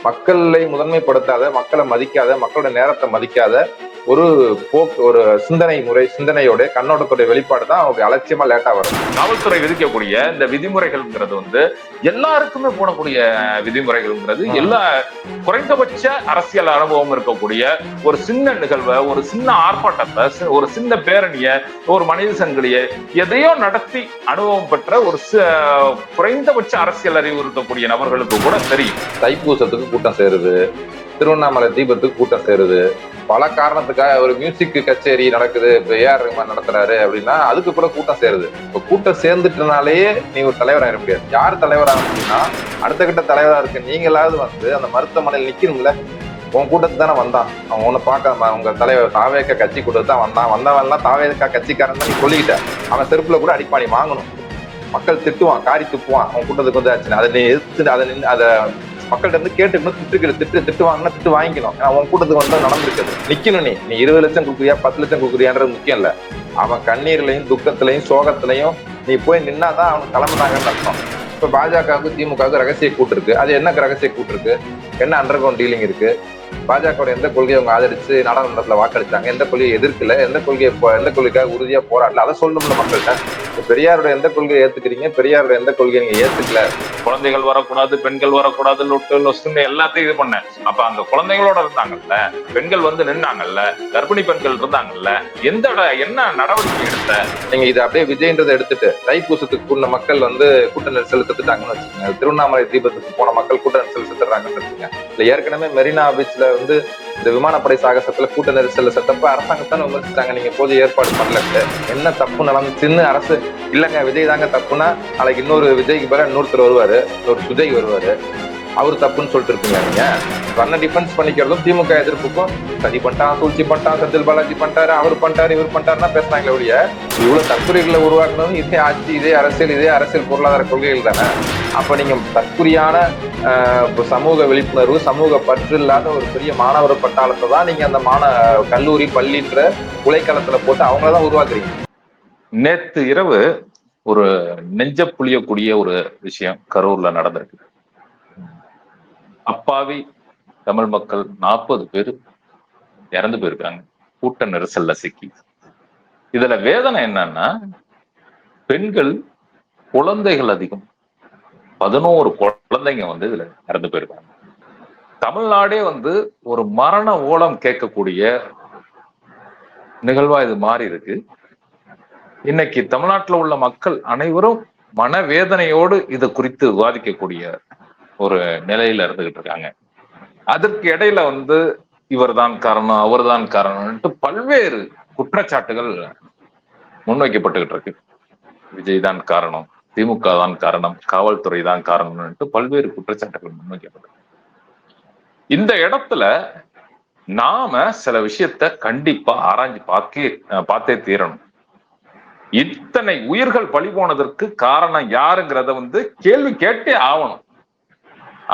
மக்களை முதன்மைப்படுத்தாத, மக்களை மதிக்காத, மக்களோட நேரத்தை மதிக்காத ஒரு ஒரு சிந்தனையோட கண்ணோட்டத்தோட வெளிப்பாடு தான் அவங்க அலட்சியமா லேட்டா வரும். காவல்துறை விதிக்கக்கூடிய இந்த விதிமுறைகள்ங்கிறது வந்து எல்லாருக்குமே போடக்கூடிய விதிமுறைகள்ங்கிறது எல்லா குறைந்தபட்ச அரசியல் அனுபவம் இருக்கக்கூடிய ஒரு சின்ன நிகழ்வை, ஒரு சின்ன ஆர்ப்பாட்டத்தை, ஒரு சின்ன பேரணிய, ஒரு மனித சங்கிலிய எதையோ நடத்தி அனுபவம் பெற்ற ஒரு குறைந்தபட்ச அரசியல் அறிவு இருக்கக்கூடிய நபர்களுக்கு கூட தெரியும். தைப்பூசத்துக்கு கூட்டம் சேருது, திருவண்ணாமலை தீபத்துக்கு கூட்டம் சேருது, பல காரணத்துக்காக ஒரு மியூசிக் கச்சேரி நடக்குது, இப்ப ஏஆர் ரஹ்மான் நடத்துறாரு அப்படின்னா அதுக்கு கூட கூட்டம் சேருது. இப்ப கூட்டம் சேர்ந்துட்டனாலேயே நீ ஒரு தலைவராக முடியாது. யார் தலைவராக முடியும்னா அடுத்த கட்ட தலைவராக இருக்கு நீங்களாவது வந்து அந்த மருத்துவமனையில் நிக்கணும்ல. உன் கூட்டத்துக்கு தானே வந்தான், அவன் உன்னை பார்க்க உங்க தலைவர் தாவேக்கா கட்சி கூட்டத்து தான் வந்தவன்லாம் தாவேக்கா கட்சிக்காரன் தான் நீ சொல்லிக்கிட்ட. அவன் செருப்புல கூட அடிப்பாணி வாங்கணும். மக்கள் திட்டுவான், காரி துப்புவான், அவன் கூட்டத்துக்கு வந்து ஆச்சுன்னா அதை நீ எதிர்த்து அதை மக்கள்கிட்ட இருந்து கேட்டுக்கணும். திட்டு வாங்கினா திட்டு வாங்கிக்கணும். ஏன்னா உன் கூட்டத்துக்கு வந்து நடந்திருக்குது. நிக்கணும். நீ 20 லட்சம் கொடுக்குறியா 10 லட்சம் கொடுக்குறியான்றது முக்கியம் இல்ல. அவன் கண்ணீர்லையும் துக்கத்திலையும் சோகத்திலையும் நீ போய் நின்னாதான் அவனுக்கு கிளம்புனாங்கன்னு அர்த்தம். இப்ப பாஜகவுக்கு திமுகவுக்கு ரகசிய கூட்டு இருக்கு. அது என்ன ரகசிய கூட்டு இருக்கு? என்ன அண்டர் கிரவுண்ட் டீலிங் இருக்கு? பாஜக எந்த கொள்கையை அவங்க ஆதரிச்சு நாடாளுமன்றத்துல வாக்களிச்சாங்க, எந்த கொள்கையை எதிர்க்கல, எந்த கொள்கைக்காக உறுதியா போராடல, அதை சொல்லணும்ல மக்கள்கிட்ட. பெரியாரோட எந்த கொள்கையை ஏத்துக்கிறீங்க, பெரியாரோட எந்த கொள்கையை நீங்க ஏத்துக்கல? குழந்தைகள் வரக்கூடாது, பெண்கள் வரக்கூடாது, லொட்டு எல்லாத்தையும் இது பண்ண. அப்ப அந்த குழந்தைகளோட இருந்தாங்கல்ல, பெண்கள் வந்து நின்னாங்கல்ல, கர்ப்பிணி பெண்கள் இருந்தாங்கல்ல, என்ன நடவடிக்கை எடுத்த? நீங்க இதை அப்படியே விஜய்ன்றதை எடுத்துட்டு தைப்பூசத்துக்கு கூடின மக்கள் வந்து கூட்ட நெரிசல் செத்துட்டாங்கன்னு வச்சுக்கோங்க. திருவண்ணாமலை தீபத்துக்கு போன மக்கள் கூட்ட நெரிசல் செத்துறாங்கன்னு வச்சுக்கோங்க. இல்ல ஏற்கனவே மெரினா பீச்ல வந்து இந்த விமானப்படை சாகசத்துல கூட்ட நெரிசல் செத்தப்ப அரசாங்கத்தான விமர்சித்தாங்க, நீங்க போது ஏற்பாடு பண்ணல. என்ன தப்பு நடந்துச்சுன்னு அரசு இல்லங்க விஜய் தாங்க தப்புனா நாளைக்கு இன்னொரு விஜய்க்கு பேர இன்னொருத்தர் வருவாரு, இன்னொரு சுஜய் வருவாரு, அவரு தப்புன்னு சொல்லிட்டு இருக்கீங்க. நீங்க பண்ண டிஃபென்ஸ் பண்ணிக்கிறதும் திமுக எதிர்ப்புக்கும் சதி பண்ணிட்டான், சூழ்ச்சி பண்ணிட்டான், செந்தில் பாலாஜி பண்ணிட்டாரு, அவர் பண்ணிட்டாரு, இவர் பண்ணிட்டாருன்னா பேசுறாங்களே ஒழிய இவ்வளவு தற்கொலைகளை உருவாக்குனதும் இதே ஆட்சி, இதே அரசியல் பொருளாதார கொள்கைகள் தானே. அப்ப நீங்க தற்குறியான சமூக விழிப்புணர்வு, சமூக பற்று இல்லாத ஒரு பெரிய மாணவர் பட்டாளத்தை தான் நீங்க அந்த கல்லூரி பள்ளின்ற உலைக்களத்துல போட்டு அவங்களதான் உருவாக்குறீங்க. நேத்து இரவு ஒரு நெஞ்ச புளியக்கூடிய ஒரு விஷயம் கரூர்ல நடந்திருக்கு. அப்பாவி தமிழ் மக்கள் 40 பேர் இறந்து போயிருக்காங்க கூட்ட நெரிசல்ல சிக்கி. இதுல வேதனை என்னன்னா பெண்கள், குழந்தைகள் அதிகம். 11 குழந்தைங்க வந்து இதுல இறந்து போயிருக்காங்க. தமிழ்நாடே வந்து ஒரு மரண ஓலம் கேட்கக்கூடிய நிகழ்வா இது மாறி இருக்கு. இன்னைக்கு தமிழ்நாட்டில் உள்ள மக்கள் அனைவரும் மனவேதனையோடு இது குறித்து விவாதிக்கக்கூடிய ஒரு நிலையில இருந்துகிட்டு இருக்காங்க. அதற்கு இடையில வந்து இவர் தான் காரணம், அவர் தான் காரணம்ட்டு பல்வேறு குற்றச்சாட்டுகள் முன்வைக்கப்பட்டுகிட்டு இருக்கு. விஜய் தான் காரணம், திமுக தான் காரணம், காவல்துறை தான் காரணம்ட்டு பல்வேறு குற்றச்சாட்டுகள் முன்வைக்கப்பட்டு. இந்த இடத்துல நாம சில விஷயத்த கண்டிப்பா ஆராய்ஞ்சு பார்த்தே தீரணும். இத்தனை உயிர்கள் பலி போனதற்கு காரணம் யாருங்கிறத வந்து கேள்வி கேட்டே ஆகணும்.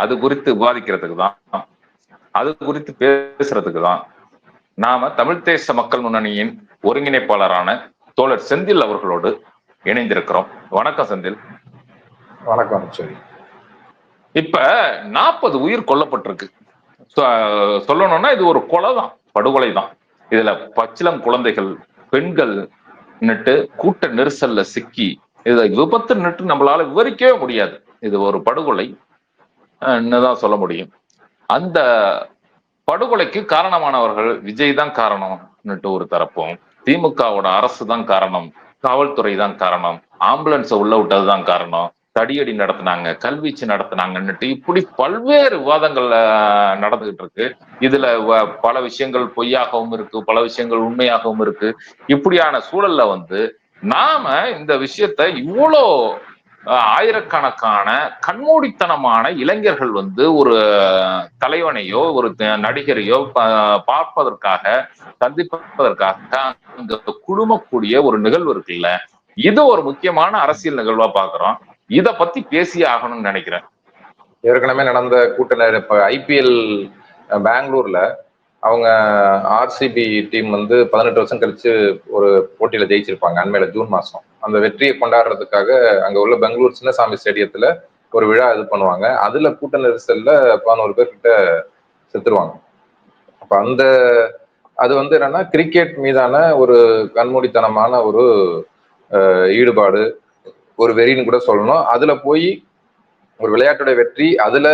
அது குறித்து விவாதிக்கிறதுக்கு தான், அது குறித்து பேசுறதுக்கு தான் நாம தமிழ் தேச மக்கள் முன்னணியின் ஒருங்கிணைப்பாளரான தோழர் செந்தில் அவர்களோடு இணைந்திருக்கிறோம். வணக்கம் செந்தில். வணக்கம். சரி, இப்ப 40 உயிர் கொல்லப்பட்டிருக்கு. சொல்லணும்னா இது ஒரு கொலை தான், படுகொலை தான். இதுல பச்சிளம் குழந்தைகள், பெண்கள் கூட்ட நெரிசல்ல சிக்கி இது விபத்து நம்மளால விவரிக்கவே முடியாது. இது ஒரு படுகொலை தான் சொல்ல முடியும். அந்த படுகொலைக்கு காரணமானவர்கள் விஜய் தான் காரணம் ஒரு தரப்பும், திமுகவோட அரசு தான் காரணம், காவல்துறை தான் காரணம், ஆம்புலன்ஸ் உள்ள விட்டதுதான் காரணம், தடியடி நடத்தினாங்க, கல்வீச்சு நடத்தினாங்கன்னுட்டு இப்படி பல்வேறு விவாதங்கள் நடந்துகிட்டு இருக்கு. இதுல பல விஷயங்கள் பொய்யாகவும் இருக்கு, பல விஷயங்கள் உண்மையாகவும் இருக்கு. இப்படியான சூழல்ல வந்து நாம இந்த விஷயத்த இவ்வளோ ஆயிரக்கணக்கான கண்மூடித்தனமான இளைஞர்கள் வந்து ஒரு தலைவனையோ ஒரு நடிகரையோ பார்ப்பதற்காக, சந்திப்பதற்காக அங்க குழுமக்கூடிய ஒரு நிகழ்வு இருக்குல்ல, இது ஒரு முக்கியமான அரசியல் நிகழ்வா பாக்குறோம். இத பத்தி பேசியே ஆகணும்னு நினைக்கிறேன். ஏற்கனவே நடந்த கூட்ட இப்ப IPL பெங்களூர்ல அவங்க RCB டீம் வந்து 18 வருஷம் கழிச்சு ஒரு போட்டியில ஜெயிச்சிருப்பாங்க அண்மையில ஜூன் மாசம். அந்த வெற்றியை கொண்டாடுறதுக்காக அங்க உள்ள பெங்களூர் சின்னசாமி ஸ்டேடியத்துல ஒரு விழா இது பண்ணுவாங்க. அதுல கூட்ட நெரிசல்ல 11 பேர் கிட்ட செத்துருவாங்க. அப்ப அது வந்து என்னன்னா கிரிக்கெட் மீதான ஒரு கண்மூடித்தனமான ஒரு ஈடுபாடு, ஒரு வெறின்னு கூட சொல்லணும். அதுல போய் ஒரு விளையாட்டுடைய வெற்றி அதுல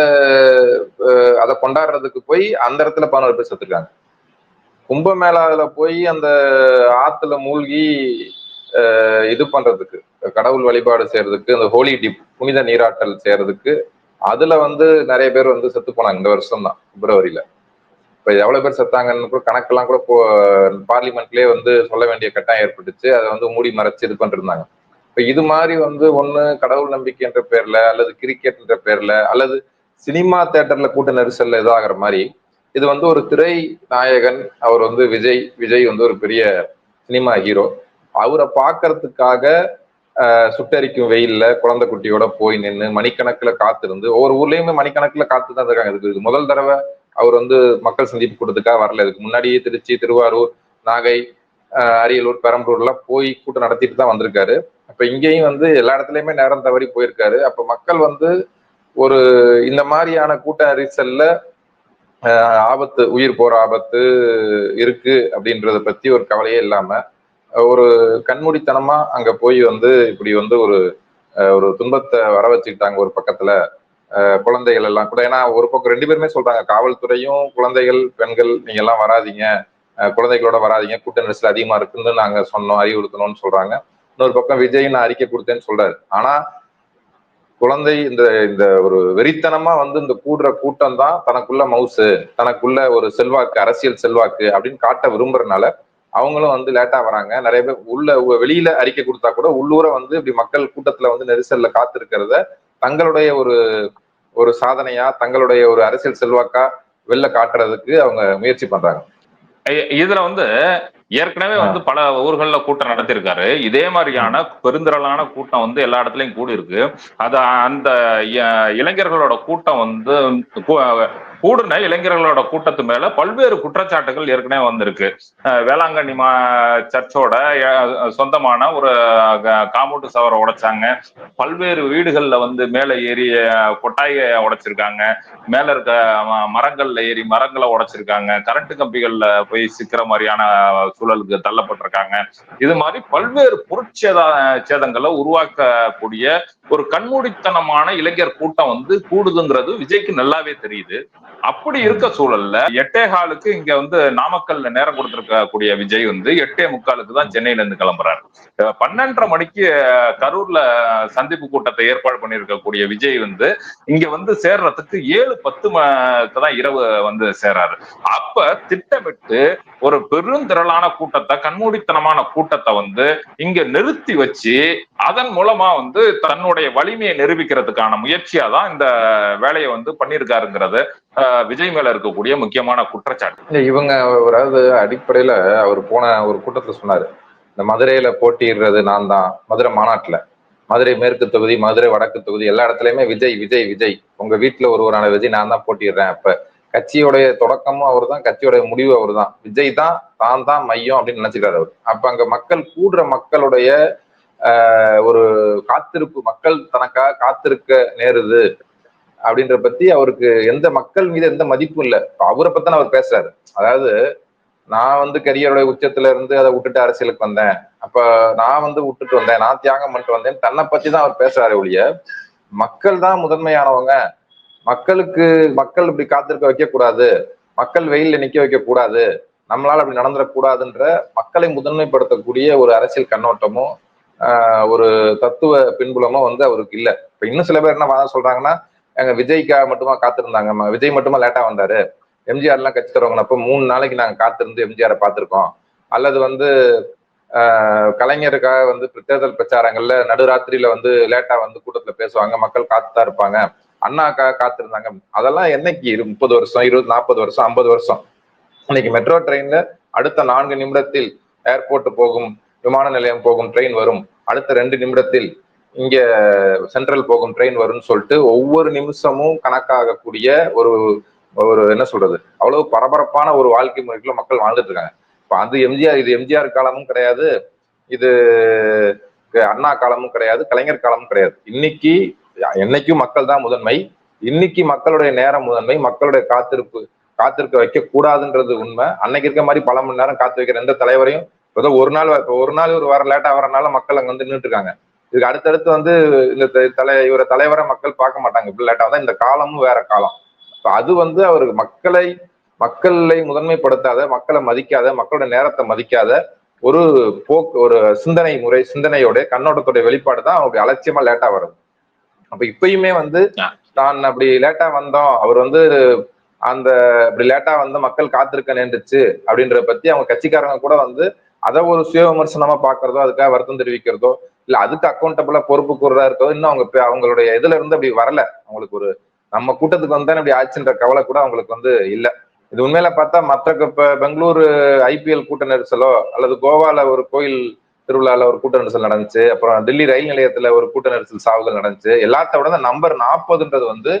அதை கொண்டாடுறதுக்கு போய் அந்த இடத்துல 11 பேர் செத்துருக்காங்க. கும்பமேளாவில் போய் அந்த ஆத்துல மூழ்கி இது பண்றதுக்கு, கடவுள் வழிபாடு செய்யறதுக்கு, அந்த ஹோலி டிப் புனித நீராட்டல் செய்யறதுக்கு அதுல வந்து நிறைய பேர் வந்து செத்து போனாங்க இந்த வருஷம் தான் பிப்ரவரியில. இப்ப எவ்வளவு பேர் செத்தாங்கன்னு கூட கணக்கெல்லாம் கூட பார்லிமெண்ட்லயே வந்து சொல்ல வேண்டிய கட்டாயம் ஏற்பட்டுச்சு. அதை வந்து மூடி மறைச்சு இது பண்ணிட்டு இருந்தாங்க. இப்ப இது மாதிரி வந்து ஒண்ணு கடவுள் நம்பிக்கை என்ற பேர்ல, அல்லது கிரிக்கெட் என்ற பேர்ல, அல்லது சினிமா தியேட்டர்ல கூட்ட நெரிசல்ல இதாகிற மாதிரி இது வந்து ஒரு திரை நாயகன். அவர் வந்து விஜய் வந்து ஒரு பெரிய சினிமா ஹீரோ. அவரை பார்க்கறதுக்காக சுட்டரிக்கும் வெயில்ல குழந்தை குட்டியோட போய் நின்று மணிக்கணக்கில் காத்திருந்து, ஒவ்வொரு ஊர்லயுமே மணிக்கணக்கில் காத்து தான் இருக்காங்க. இதுக்கு முதல் தடவை அவர் வந்து மக்கள் சந்திப்பு கூட்டத்துக்காக வரல. இதுக்கு முன்னாடியே திருச்சி, திருவாரூர், நாகை, அரியலூர், பெரம்பலூர்லாம் போய் கூட்டம் நடத்திட்டு தான் வந்திருக்காரு. அப்ப இங்கேயும் வந்து எல்லா இடத்துலயுமே நேரம் தவறி போயிருக்காரு. அப்ப மக்கள் வந்து ஒரு இந்த மாதிரியான கூட்ட நெரிசல்ல ஆபத்து, உயிர் போற ஆபத்து இருக்கு அப்படின்றத பத்தி ஒரு கவலையே இல்லாம ஒரு கண்மூடித்தனமா அங்க போய் வந்து இப்படி வந்து ஒரு ஒரு துன்பத்தை வர வச்சுக்கிட்டாங்க. ஒரு பக்கத்துல குழந்தைகள் எல்லாம் கூட, ஏன்னா ஒரு பக்கம் 2 பேருமே சொல்றாங்க, காவல்துறையும் குழந்தைகள், பெண்கள் நீங்க எல்லாம் வராதிங்க, குழந்தைகளோட வராதிங்க, கூட்ட நெரிசல் அதிகமா இருக்குன்னு நாங்க சொன்னோம், அறிவுறுத்தணும்னு சொல்றாங்க. இன்னொரு பக்கம் விஜய் நான் அறிக்கை கொடுத்தேன்னு சொல்றாரு. ஆனா குழந்தை இந்த இந்த ஒரு வெறித்தனமா வந்து இந்த கூடுற கூட்டம் தான் தனக்குள்ள மவுசு, தனக்குள்ள ஒரு செல்வாக்கு, அரசியல் செல்வாக்கு அப்படின்னு காட்ட விரும்புறதுனால அவங்களும் வந்து லேட்டா வராங்க. நிறைய பேர் வெளியில அறிக்கை கொடுத்தா கூட உள்ளூர வந்து இப்படி மக்கள் கூட்டத்துல வந்து நெரிசல்ல காத்திருக்கிறத தங்களுடைய ஒரு ஒரு சாதனையா, தங்களுடைய ஒரு அரசியல் செல்வாக்கா வெளில காட்டுறதுக்கு அவங்க முயற்சி பண்றாங்க. இதுல வந்து ஏற்கனவே வந்து பல ஊர்கள்ல கூட்டம் நடத்திருக்காரு. இதே மாதிரியான பெருந்திரளான கூட்டம் வந்து எல்லா இடத்துலயும் கூடி இருக்கு. அது அந்த இளைஞர்களோட கூட்டம் வந்து கூடுன இளைஞர்களோட கூட்டத்து மேல பல்வேறு குற்றச்சாட்டுகள் ஏற்கனவே வந்திருக்கு. வேளாங்கண்ணி சர்ச்சோட சொந்தமான ஒரு காம்பவுண்டு சவரை உடைச்சாங்க. பல்வேறு வீடுகள்ல வந்து மேல ஏறி கொட்டாயை உடைச்சிருக்காங்க. மேல இருக்க மரங்கள்ல ஏறி மரங்களை உடைச்சிருக்காங்க. கரண்ட் கம்பிகள்ல போய் சிக்கிற மாதிரியான சூழலுக்கு தள்ளப்பட்டிருக்காங்க. இது மாதிரி பல்வேறு சேதங்களை உருவாக்கக்கூடிய ஒரு கண்மூடித்தனமான இளைஞர் கூட்டம் வந்து கூடுதுங்கிறது விஜய்க்கு நல்லாவே தெரியுது. அப்படி இருக்க சூழல்ல 8:15 இங்க வந்து நாமக்கல்ல நேரம் கொடுத்திருக்கக்கூடிய விஜய் வந்து 8:45 தான் சென்னையில இருந்து கிளம்புறாரு. 12:30 மணிக்கு கரூர்ல சந்திப்பு கூட்டத்தை ஏற்பாடு பண்ணியிருக்கக்கூடிய விஜய் வந்து இங்க வந்து சேர்றதுக்கு 7:10 தான் இரவு வந்து சேர்றாரு. அப்ப திட்டமிட்டு ஒரு பெருந்திரளான கூட்டத்தை, கண்மூடித்தனமான கூட்டத்தை வந்து இங்க நிறுத்தி வச்சு அதன் மூலமா வந்து தன்னுடைய வலிமையை நிரூபிக்கிறதுக்கான முயற்சியா தான் இந்த வேலையை வந்து பண்ணியிருக்காருங்கிறது விஜய் மேல இருக்கக்கூடிய முக்கியமான குற்றச்சாட்டு. இவங்க அதாவது அடிப்படையில அவர் போன ஒரு கூட்டத்துல சொன்னாரு, இந்த மதுரையில போட்டியிடுறது நான் தான், மதுரை மாநாட்டுல மதுரை மேற்கு தொகுதி, மதுரை வடக்கு தொகுதி எல்லா இடத்துலயுமே விஜய் விஜய் விஜய், உங்க வீட்டுல ஒருவரான விஜய் நான் தான் போட்டிடுறேன். அப்ப கட்சியோடைய தொடக்கமும் அவர் தான், கட்சியோடைய முடிவு அவர் தான், விஜய் தான் தான் தான் மையம் அப்படின்னு நினைச்சுக்கிறாரு அவர். அப்ப அங்க மக்கள் கூடுற மக்களுடைய ஒரு காத்திருப்பு, மக்கள் தனக்காக காத்திருக்க நேருது அப்படின்ற பத்தி அவருக்கு எந்த மக்கள் மீது எந்த மதிப்பும் இல்லை. அவரை பத்தி அவர் பேசுறாரு. அதாவது நான் வந்து கரியரோட உச்சத்துல இருந்து அதை விட்டுட்டு அரசியலுக்கு வந்தேன், அப்ப நான் வந்து விட்டுட்டு வந்தேன், நான் தியாகம் பண்ணிட்டு வந்தேன், தன்னை பத்தி தான் அவர் பேசுறாரு ஒழிய மக்கள் தான் முதன்மையானவங்க, மக்கள் இப்படி காத்திருக்க வைக்க கூடாது, மக்கள் வெயில்ல நிக்க வைக்க கூடாது, நம்மளால அப்படி நடந்துடக்கூடாதுன்ற மக்களை முதன்மைப்படுத்தக்கூடிய ஒரு அரசியல் கண்ணோட்டமும் ஒரு தத்துவ பின்புலமும் வந்து அவருக்கு இல்லை. இப்ப இன்னும் சில பேர் என்ன வாதம் சொல்றாங்கன்னா, எங்க விஜய்க்காக மட்டுமா காத்திருந்தாங்க, விஜய் மட்டுமா லேட்டா வந்தாரு, எம்ஜிஆர் எல்லாம் கட்சி தருவாங்கன்னப்ப 3 நாளைக்கு நாங்க காத்திருந்து எம்ஜிஆரை பார்த்திருக்கோம், அல்லது வந்து கலைஞருக்காக வந்து தேர்தல் பிரச்சாரங்கள்ல நடுராத்திரியில வந்து லேட்டா வந்து கூட்டத்துல பேசுவாங்க, மக்கள் காத்துதான் இருப்பாங்க, அண்ணாக்காக காத்திருந்தாங்க. அதெல்லாம் என்னைக்கு 30 வருஷம், 20, 40 வருஷம், 50 வருஷம். இன்னைக்கு மெட்ரோ ட்ரெயின்ல அடுத்த 4 நிமிடத்தில் ஏர்போர்ட் போகும், விமான நிலையம் போகும் ட்ரெயின் வரும், அடுத்த 2 நிமிடத்தில் இங்க சென்ட்ரல் போகும் ட்ரெயின் வரும்னு சொல்லிட்டு ஒவ்வொரு நிமிஷமும் கணக்காகக்கூடிய ஒரு ஒரு என்ன சொல்றது, அவ்வளவு பரபரப்பான ஒரு வாழ்க்கை முறைக்குள்ள மக்கள் வாழ்ந்துட்டு இருக்காங்க. இப்ப அது எம்ஜிஆர், இது எம்ஜிஆர் காலமும் கிடையாது, இது அண்ணா காலமும் கிடையாது, கலைஞர் காலமும் கிடையாது. இன்னைக்கு என்னைக்கும் மக்கள் தான் முதன்மை. இன்னைக்கு மக்களுடைய நேரம் முதன்மை. மக்களுடைய காத்திருக்க வைக்க கூடாதுன்றது உண்மை. அன்னைக்கு இருக்க மாதிரி பல மணி நேரம் காத்து வைக்கிற எந்த தலைவரையும் ஏதோ ஒரு நாள் ஒரு வாரம் லேட்டா வரனால மக்கள் அங்க வந்து நின்றுட்டு இருக்காங்க. இதுக்கு அடுத்தடுத்து வந்து இந்த இவரை தலைவரை மக்கள் பார்க்க மாட்டாங்க. இப்படி லேட்டா வந்தா இந்த காலமும் வேற காலம். அது வந்து அவருக்கு மக்களை முதன்மைப்படுத்தாத, மக்களை மதிக்காத, மக்களோட நேரத்தை மதிக்காத ஒரு ஒரு சிந்தனையோட கண்ணோட்டத்தோட வெளிப்பாடு தான் அவருக்கு அலட்சியமா லேட்டா வருது. அப்ப இப்பயுமே வந்து தான் அப்படி லேட்டா வந்தோம், அவர் வந்து அந்த இப்படி லேட்டா வந்து மக்கள் காத்திருக்க நேர்ந்துச்சு அப்படின்றத பத்தி அவங்க கட்சிக்காரங்க கூட வந்து அதை ஒரு சுய விமர்சனமா பாக்குறதோ, அதுக்காக வருத்தம் தெரிவிக்கிறதோ, இல்ல அதுக்கு அக்கௌண்டபிளா பொறுப்பு கூறதா இருக்கோ, இன்னும் அவங்களுடைய இதுல இருந்து அப்படி வரல. அவங்களுக்கு நம்ம கூட்டத்துக்கு வந்தா இப்படி ஆச்சுன்ற கவலை கூட அவங்களுக்கு வந்து இல்ல. இது உண்மையில பார்த்தா மற்ற பெங்களூரு ஐபிஎல் கூட்ட நெரிசலோ அல்லது கோவால ஒரு கோயில் திருவிழால ஒரு கூட்ட நெரிசல் நடந்துச்சு, அப்புறம் டெல்லி ரயில் நிலையத்துல ஒரு கூட்ட நெரிசல் சாவுகள் நடந்துச்சு, எல்லாத்த விட நம்பர் 40ன்றது வந்து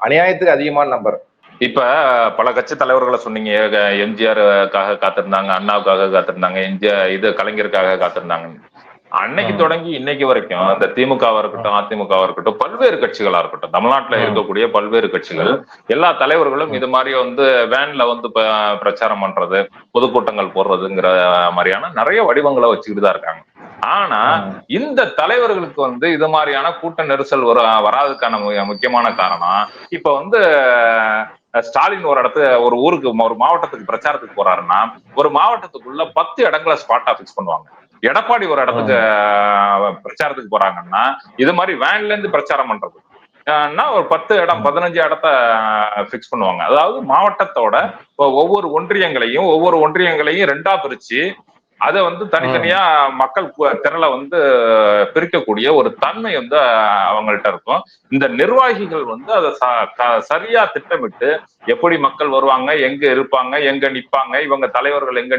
அநியாயத்துக்கு அதிகமான நம்பர். இப்ப பல கட்சி தலைவர்களை சொன்னீங்க. எம்ஜிஆருக்காக காத்திருந்தாங்க, அண்ணாவுக்காக காத்திருந்தாங்க, கலைஞருக்காக காத்திருந்தாங்க. அன்னைக்கு தொடங்கி இன்னைக்கு வரைக்கும் இந்த திமுகவா இருக்கட்டும், அதிமுகவா இருக்கட்டும், பல்வேறு கட்சிகளா இருக்கட்டும், தமிழ்நாட்டுல இருக்கக்கூடிய பல்வேறு கட்சிகள் எல்லா தலைவர்களும் இது மாதிரி வந்து வேன்ல வந்து பிரச்சாரம் பண்றது, பொதுக்கூட்டங்கள் போடுறதுங்கிற மாதிரியான நிறைய வடிவங்களை வச்சுக்கிட்டு தான் இருக்காங்க. ஆனா இந்த தலைவர்களுக்கு வந்து இது மாதிரியான கூட்ட நெரிசல் வராதுக்கான முக்கியமான காரணம், இப்ப வந்து ஸ்டாலின் ஒரு ஊருக்கு ஒரு மாவட்டத்துக்கு பிரச்சாரத்துக்கு போறாருன்னா ஒரு மாவட்டத்துக்குள்ள 10 இடங்களை ஸ்பாட்டா பிக்ஸ் பண்ணுவாங்க. எடப்பாடி ஒரு இடத்துக்கு பிரச்சாரத்துக்கு போறாங்கன்னா இது மாதிரி வேன்ல இருந்து பிரச்சாரம் பண்றது ஒரு 10 இடம் 15 இடத்த பிக்ஸ் பண்ணுவாங்க. அதாவது மாவட்டத்தோட ஒவ்வொரு ஒன்றியங்களையும் 2ஆ பிரிச்சு அதை வந்து தனித்தனியா மக்கள் திரள வந்து பிரிக்கக்கூடிய ஒரு தன்மை வந்து அவங்கள்ட்ட இருக்கும். இந்த நிர்வாகிகள் வந்து அதை சரியா திட்டமிட்டு எப்படி மக்கள் வருவாங்க, எங்க இருப்பாங்க, எங்க நிப்பாங்க, இவங்க தலைவர்கள் எங்க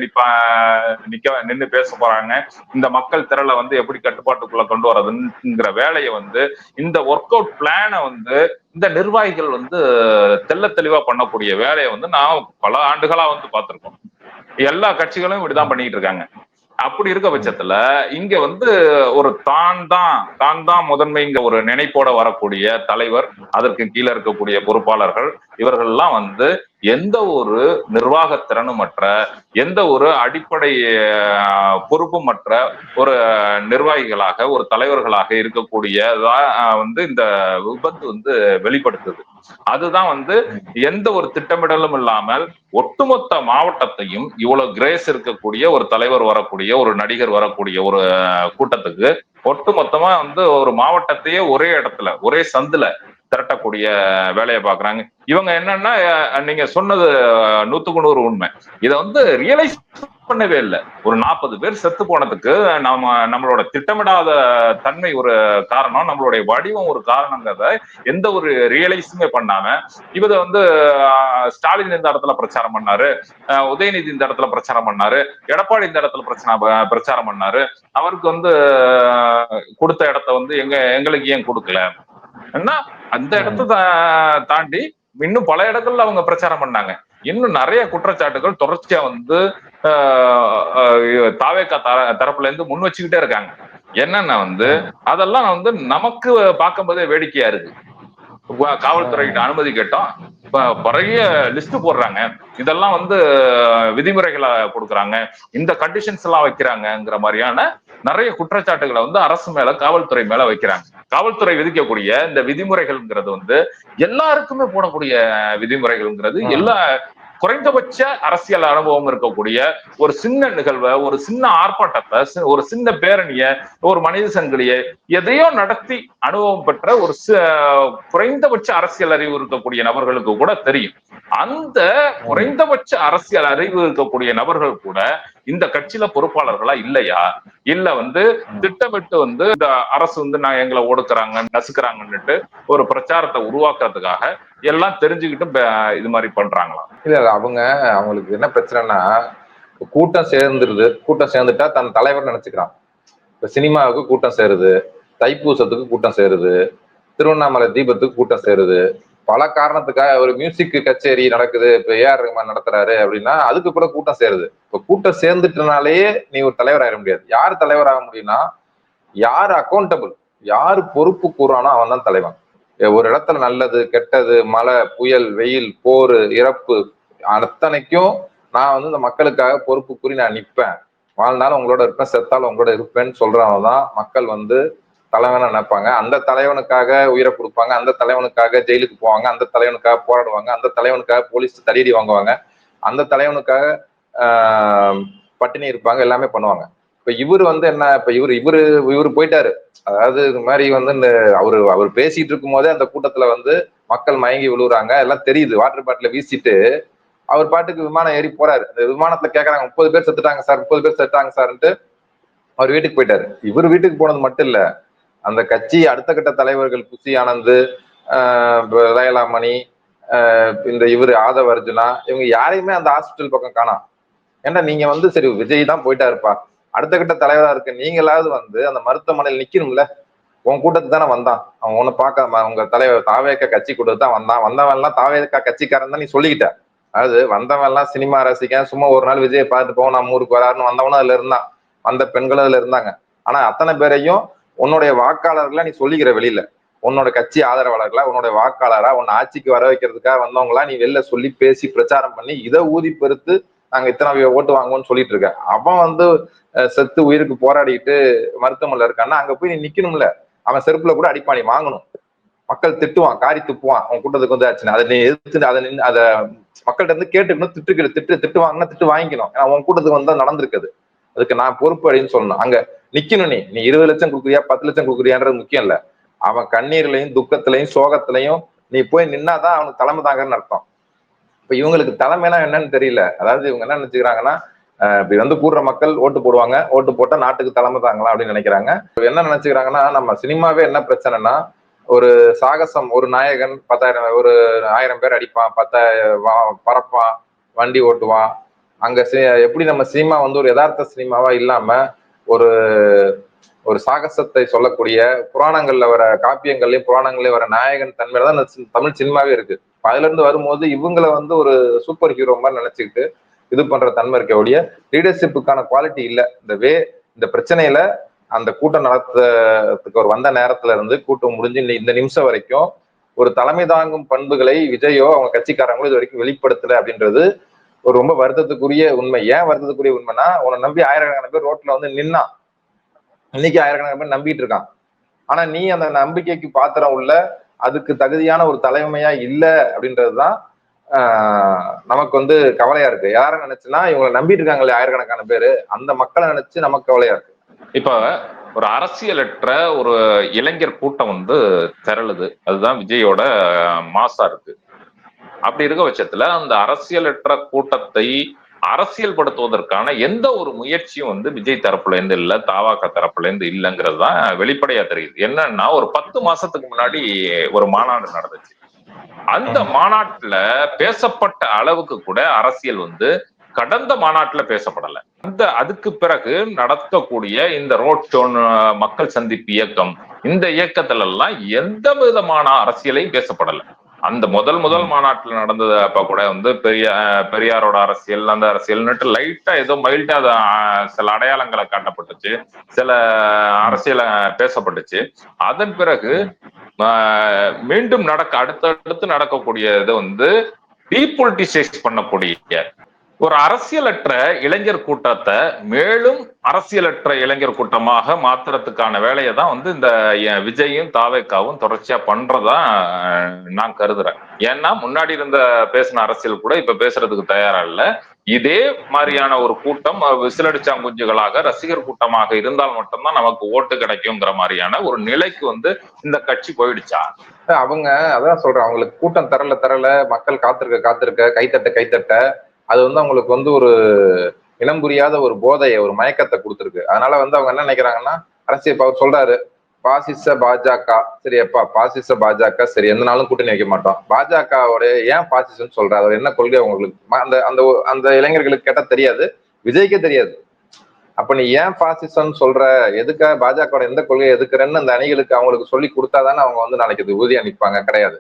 நின்னு பேச போறாங்க, இந்த மக்கள் திரள வந்து எப்படி கட்டுப்பாட்டுக்குள்ள கொண்டு வரதுங்கிற வேலையை வந்து இந்த ஒர்க் அவுட் பிளானை வந்து இந்த நிர்வாகிகள் வந்து தெளிவா பண்ணக்கூடிய வேலையை வந்து நான் பல ஆண்டுகளா வந்து பார்த்திருக்கோம். எல்லா கட்சிகளும் இப்படிதான் பண்ணிட்டு இருக்காங்க. அப்படி இருக்க பட்சத்துல இங்க வந்து ஒரு தான் தான் முதன்மைங்கிற ஒரு நினைப்போட வரக்கூடிய தலைவர், அதற்கு கீழே இருக்கக்கூடிய பொறுப்பாளர்கள், இவர்கள் எல்லாம் வந்து எந்த ஒரு நிர்வாகத்திறனுமற்ற, எந்த ஒரு அடிப்படை பொறுப்புமற்ற ஒரு நிர்வாகிகளாக, ஒரு தலைவர்களாக இருக்கக்கூடியதா வந்து இந்த விபத்து வந்து வெளிப்படுத்துது. அதுதான் வந்து எந்த ஒரு திட்டமிடலும் இல்லாமல் ஒட்டுமொத்த மாவட்டத்தையும் இவ்வளவு கிரேஸ் இருக்கக்கூடிய ஒரு தலைவர் வரக்கூடிய, ஒரு நடிகர் வரக்கூடிய ஒரு கூட்டத்துக்கு ஒட்டுமொத்தமா வந்து ஒரு மாவட்டத்தையே ஒரே இடத்துல ஒரே சந்துல திரட்டக்கூடிய வேலையை பாக்குறாங்க. இவங்க என்னன்னா, நீங்க சொன்னது 100க்கு 100 உண்மை. இதை வந்து ரியலைஸ் பண்ணவே இல்லை. ஒரு 40 பேர் செத்து போனதுக்கு நம்மளோட திட்டமிடாத தன்மை ஒரு காரணம், நம்மளுடைய வடிவம் ஒரு காரணங்கிறத எந்த ஒரு ரியலைஸுமே பண்ணாம இவத வந்து ஸ்டாலின் இந்த இடத்துல பிரச்சாரம் பண்ணாரு, உதயநிதி இந்த இடத்துல பிரச்சாரம் பண்ணாரு, எடப்பாடி இந்த இடத்துல பிரச்சாரம் பண்ணாரு, அவருக்கு வந்து கொடுத்த இடத்த வந்து எங்களுக்கு ஏன் கொடுக்கல, அந்த இடத்த தாண்டி இன்னும் பல இடங்கள்ல அவங்க பிரச்சாரம் பண்ணாங்க. இன்னும் நிறைய குற்றச்சாட்டுகள் தொடர்ச்சியா வந்து தாவேகா தரப்புல இருந்து முன் வச்சுக்கிட்டே இருக்காங்க. என்னன்னா வந்து அதெல்லாம் வந்து நமக்கு பார்க்கும்போதே வேடிக்கையா இருக்கு. காவல்துறைகிட்ட அனுமதி கேட்டோம், நிறைய லிஸ்ட் போடுறாங்க, இதெல்லாம் வந்து விதிமுறைகளை கொடுக்குறாங்க, இந்த கண்டிஷன்ஸ் எல்லாம் வைக்கிறாங்கிற மாதிரியான நிறைய குற்றச்சாட்டுகளை வந்து அரசு மேல, காவல்துறை மேல வைக்கிறாங்க. காவல்துறை விதிக்கக்கூடிய இந்த விதிமுறைகள்ங்கிறது வந்து எல்லாருக்குமே போடக்கூடிய விதிமுறைகள்ங்கிறது எல்லா குறைந்தபட்ச அரசியல் அனுபவம் இருக்கக்கூடிய ஒரு சின்ன நிகழ்வை, ஒரு சின்ன ஆர்ப்பாட்டத்தை, ஒரு சின்ன பேரணிய, ஒரு மனித சங்கிலியை எதையோ நடத்தி அனுபவம் பெற்ற ஒரு குறைந்தபட்ச அரசியல் அறிவு இருக்கக்கூடிய நபர்களுக்கு கூட தெரியும். அந்த குறைந்தபட்ச அரசியல் அறிவு இருக்கக்கூடிய நபர்கள் கூட இந்த கட்சியில பொறுப்பாளர்களா இல்லையா? இல்ல வந்து திட்டமிட்டு வந்து இந்த அரசு வந்து நான் எங்களை ஒடுக்குறாங்க, நசுக்குறாங்கன்னுட்டு ஒரு பிரச்சாரத்தை உருவாக்குறதுக்காக எல்லாம் தெரிஞ்சுக்கிட்டு இது மாதிரி பண்றாங்களா? இல்ல அவங்களுக்கு என்ன பிரச்சனைனா, கூட்டம் சேர்ந்துட்டா தன் தலைவர் நினைச்சுக்கிறான். இப்ப சினிமாவுக்கு கூட்டம் சேருது, தைப்பூசத்துக்கு கூட்டம் சேருது, திருவண்ணாமலை தீபத்துக்கு கூட்டம் சேருது, பல காரணத்துக்காக ஒரு மியூசிக் கச்சேரி நடக்குது, இப்ப ஏஆர் ரஹ்மான் நடத்துறாரு அப்படின்னா அதுக்கு கூட கூட்டம் சேருது. இப்ப கூட்டம் சேர்ந்துட்டனாலேயே நீ ஒரு தலைவர் ஆயிட முடியாது. யார் தலைவர் ஆக முடியும்னா, யார் அக்கௌண்டபிள், யாரு பொறுப்பு கூறானோ அவன் தான் தலைவன். ஒரு இடத்துல நல்லது கெட்டது, மழை புயல் வெயில் போர் இறப்பு அத்தனைக்கும் நான் வந்து இந்த மக்களுக்காக பொறுப்பு கூறி நான் நிற்பேன், வாழ்நாளும் உங்களோட இருப்பேன், செத்தாலும் உங்களோட இருப்பேன்னு சொல்றவன் தான் மக்கள் வந்து தலைவனை நினைப்பாங்க. அந்த தலைவனுக்காக உயிரை கொடுப்பாங்க, அந்த தலைவனுக்காக ஜெயிலுக்கு போவாங்க, அந்த தலைவனுக்காக போராடுவாங்க, அந்த தலைவனுக்காக போலீஸ் தடியடி வாங்குவாங்க, அந்த தலைவனுக்காக பட்டினி இருப்பாங்க, எல்லாமே பண்ணுவாங்க. இப்ப இவரு வந்து என்ன, இப்ப இவரு போயிட்டாரு. அதாவது இது மாதிரி வந்து இந்த அவர் பேசிட்டு இருக்கும் போதே அந்த கூட்டத்துல வந்து மக்கள் மயங்கி விழுவுறாங்க, எல்லாம் தெரியுது. வாட்டர் பாட்டில வீசிட்டு அவர் பாட்டுக்கு விமானம் ஏறி போறாரு. இந்த விமானத்துல கேக்குறாங்க 30 பேர் செத்துட்டாங்க சார், 30 பேர் செத்துட்டாங்க சார்ன்ட்டு அவர் வீட்டுக்கு போயிட்டாரு. இவர் வீட்டுக்கு போனது மட்டும் இல்ல, அந்த கட்சி அடுத்த கட்ட தலைவர்கள் புசி ஆனந்த், தயலாமணி, இந்த இவரு ஆதவ அர்ஜுனா, இவங்க யாரையுமே அந்த ஹாஸ்பிட்டல் பக்கம் காணோம். ஏன்னா நீங்க வந்து சரி விஜய் தான் போயிட்டாருப்பா, அடுத்த கட்ட தலைவரா இருக்க நீங்களாவது வந்து அந்த மருத்துவமனையில் நிக்கணும்ல. உன் கூட்டத்துக்கு தானே வந்தான், அவன் ஒண்ணு பார்க்க உங்க தலைவர் தாவேக்க கட்சி கூட்டத்து தான் வந்தான், வந்தவன் எல்லாம் தாவேக்கா கட்சிக்காரன் தான் நீ சொல்லிக்கிட்ட. அதாவது வந்தவன் எல்லாம் சினிமா ரசிக்கன், சும்மா ஒரு நாள் விஜயை பார்த்து போவோம் நம்ம ஊருக்கு வராருன்னு வந்தவனும் அதுல இருந்தான், வந்த பெண்களும் அதுல இருந்தாங்க. ஆனா அத்தனை பேரையும் உன்னுடைய வாக்காளர்களா நீ சொல்லிக்கிற வெளியில, உன்னோட கட்சி ஆதரவாளர்களா, உன்னோட வாக்காளரா, உன்னை ஆட்சிக்கு வர வைக்கிறதுக்காக வந்தவங்களா நீ வெளில சொல்லி பேசி பிரச்சாரம் பண்ணி இதை ஊதி பெருத்து நாங்க இத்தனை ஓட்டு வாங்குவோம்னு சொல்லிட்டு இருக்க. அவன் வந்து செத்து உயிருக்கு போராடிட்டு மருத்துவமனையில இருக்கான்னா அங்க போய் நீ நிக்கணும்ல. அவன் செருப்புல கூட அடிப்பானி வாங்கணும். மக்கள் திட்டுவான், காரி துப்புவான், அவன் கூட்டத்துக்கு வந்து ஆச்சுன்னா அதை நீ எதிர்த்து அதை மக்கள்கிட்ட இருந்து கேட்டுக்கணும், திட்டு வாங்கினா திட்டு வாங்கிக்கணும். ஏன்னா உன் கூட்டத்துக்கு வந்து நடந்திருக்குது, அதுக்கு நான் பொறுப்பு அப்படின்னு சொல்லணும். அங்க நிக்கணும். நீ 20 லட்சம் கொடுக்குறியா 10 லட்சம் கொடுக்குறியான்றது முக்கியம் இல்ல, அவன் கண்ணீர்லையும் துக்கத்திலையும் சோகத்திலையும் நீ போய் நின்னாதான் அவனுக்கு தலைமை தாங்கன்னு அர்த்தம். இப்ப இவங்களுக்கு தலைமைனா என்னன்னு தெரியல. அதாவது இவங்க என்ன நினைச்சுக்கிறாங்கன்னா, இப்படி வந்து கூடுற மக்கள் ஓட்டு போடுவாங்க, ஓட்டு போட்டா நாட்டுக்கு தலைமை தாங்கலாம் அப்படின்னு நினைக்கிறாங்க. என்ன நினைச்சுக்கிறாங்கன்னா, நம்ம சினிமாவே என்ன பிரச்சனைனா, ஒரு சாகசம், ஒரு நாயகன் 10,000 ஒரு 1000 பேர் அடிப்பான், 10,000 பறப்பான், வண்டி ஓட்டுவான். அங்க எப்படி நம்ம சினிமா வந்து ஒரு யதார்த்த சினிமாவா இல்லாம ஒரு ஒரு சாகசத்தை சொல்லக்கூடிய புராணங்கள்ல வர காப்பியங்கள்லயும் புராணங்கள்லயும் வர நாயகன் தன்மையில தான் தமிழ் சினிமாவே இருக்கு. அதுல இருந்து வரும்போது இவங்களை வந்து ஒரு சூப்பர் ஹீரோ மாதிரி நினைச்சுக்கிட்டு இது பண்ற தன்மை இருக்க ஒழிய லீடர்ஷிப்புக்கான குவாலிட்டி இல்ல. இந்த பிரச்சனையில அந்த கூட்டம் நடத்துறதுக்கு ஒரு வந்த நேரத்துல இருந்து கூட்டம் முடிஞ்சு இந்த நிமிஷம் வரைக்கும் ஒரு தலைமை தாங்கும் பண்புகளை விஜயோ அவங்க கட்சிக்காரங்களோ இது வரைக்கும் வெளிப்படுத்தல அப்படின்றது ஒரு ரொம்ப வருத்தத்துக்குரிய உண்மை. ஏன் வருத்தத்துக்குரிய உண்மைனா, உன்னை நம்பி ஆயிரக்கணக்கான பேர் ரோட்ல வந்து நின்னா, இன்னைக்கு ஆயிரக்கணக்கான பேர் நம்பிட்டு இருக்கான். ஆனா நீ அந்த நம்பிக்கைக்கு பாத்திரம் உள்ள, அதுக்கு தகுதியான ஒரு தலைமையா இல்ல அப்படின்றதுதான் நமக்கு வந்து கவலையா இருக்கு. யார நினைச்சுன்னா இவங்களை நம்பிட்டு இருக்காங்களே ஆயிரக்கணக்கான பேரு, அந்த மக்களை நினைச்சு நமக்கு கவலையா இருக்கு. இப்ப ஒரு அரசியலற்ற ஒரு இளைஞர் கூட்டம் வந்து திரளுது, அதுதான் விஜயோட மாசா இருக்கு. அப்படி இருக்க பட்சத்துல அந்த அரசியலற்ற கூட்டத்தை அரசியல்படுத்துவதற்கான எந்த ஒரு முயற்சியும் வந்து விஜய் தரப்புல இருந்து இல்ல, தாவாக தரப்புல இருந்து இல்லைங்கிறது தான் வெளிப்படையா தெரியுது. என்னன்னா, ஒரு 10 மாசத்துக்கு முன்னாடி ஒரு மாநாடு நடந்துச்சு. அந்த மாநாட்டுல பேசப்பட்ட அளவுக்கு கூட அரசியல் வந்து கடந்த மாநாட்டுல பேசப்படல. அதுக்கு பிறகு நடத்தக்கூடிய இந்த ரோட் ஷோ, மக்கள் சந்திப்பு இயக்கம், இந்த இயக்கத்துல எல்லாம் எந்த விதமான அரசியலையும் பேசப்படல. அந்த முதல் மாநாட்டுல நடந்தது அப்ப கூட வந்து பெரியாரோட அரசியல், அந்த அரசியல்னுட்டு லைட்டா ஏதோ மைல்டா சில அடையாளங்களை காட்டப்பட்டுச்சு, சில அரசியல பேசப்பட்டுச்சு. அதன் பிறகு மீண்டும் அடுத்தடுத்து நடக்கக்கூடிய இது வந்து டீபொலிட்டிசைஸ் பண்ணக்கூடிய ஒரு அரசியலற்ற இளைஞர் கூட்டத்தை மேலும் அரசியலற்ற இளைஞர் கூட்டமாக மாத்துறதுக்கான வேலையை தான் வந்து இந்த விஜயும் தாவேக்காவும் தொடர்ச்சியா பண்றதா நான் கருதுறேன். ஏன்னா முன்னாடி இருந்த பேசின அரசியல் கூட இப்ப பேசுறதுக்கு தயாரா இல்ல. இதே மாதிரியான ஒரு கூட்டம் விசிலடிச்சாங்குஞ்சுகளாக ரசிகர் கூட்டமாக இருந்தால் மட்டும்தான் நமக்கு ஓட்டு கிடைக்குங்கிற மாதிரியான ஒரு நிலைக்கு வந்து இந்த கட்சி போயிடுச்சா? அவங்க அதான் சொல்றேன், அவங்களுக்கு கூட்டம் தரல மக்கள் காத்திருக்க கைத்தட்ட அது வந்து அவங்களுக்கு வந்து ஒரு இனம் புரியாத ஒரு போதையை, ஒரு மயக்கத்தை கொடுத்துருக்கு. அதனால வந்து அவங்க என்ன நினைக்கிறாங்கன்னா, அரசியல் அவர் சொல்றாரு பாசிச பாஜக, சரி எப்பா பாசிச பாஜக சரி, எந்த நாளும் கூட்டணி வைக்க மாட்டோம். பாஜகவோட ஏன் பாசிசம் சொல்றாரு, அவர் என்ன கொள்கை உங்களுக்கு அந்த அந்த அந்த இளைஞர்களுக்கு கேட்டா தெரியாது, விஜய்க்கே தெரியாது. அப்ப நீ ஏன் பாசிசம் சொல்ற, எதுக்காக பாஜக எந்த கொள்கையை எதுக்குறன்னு அந்த அணிகளுக்கு அவங்களுக்கு சொல்லி கொடுத்தாதானே அவங்க வந்து நாளைக்கு ஊதியம் நிற்பாங்க. கிடையாது.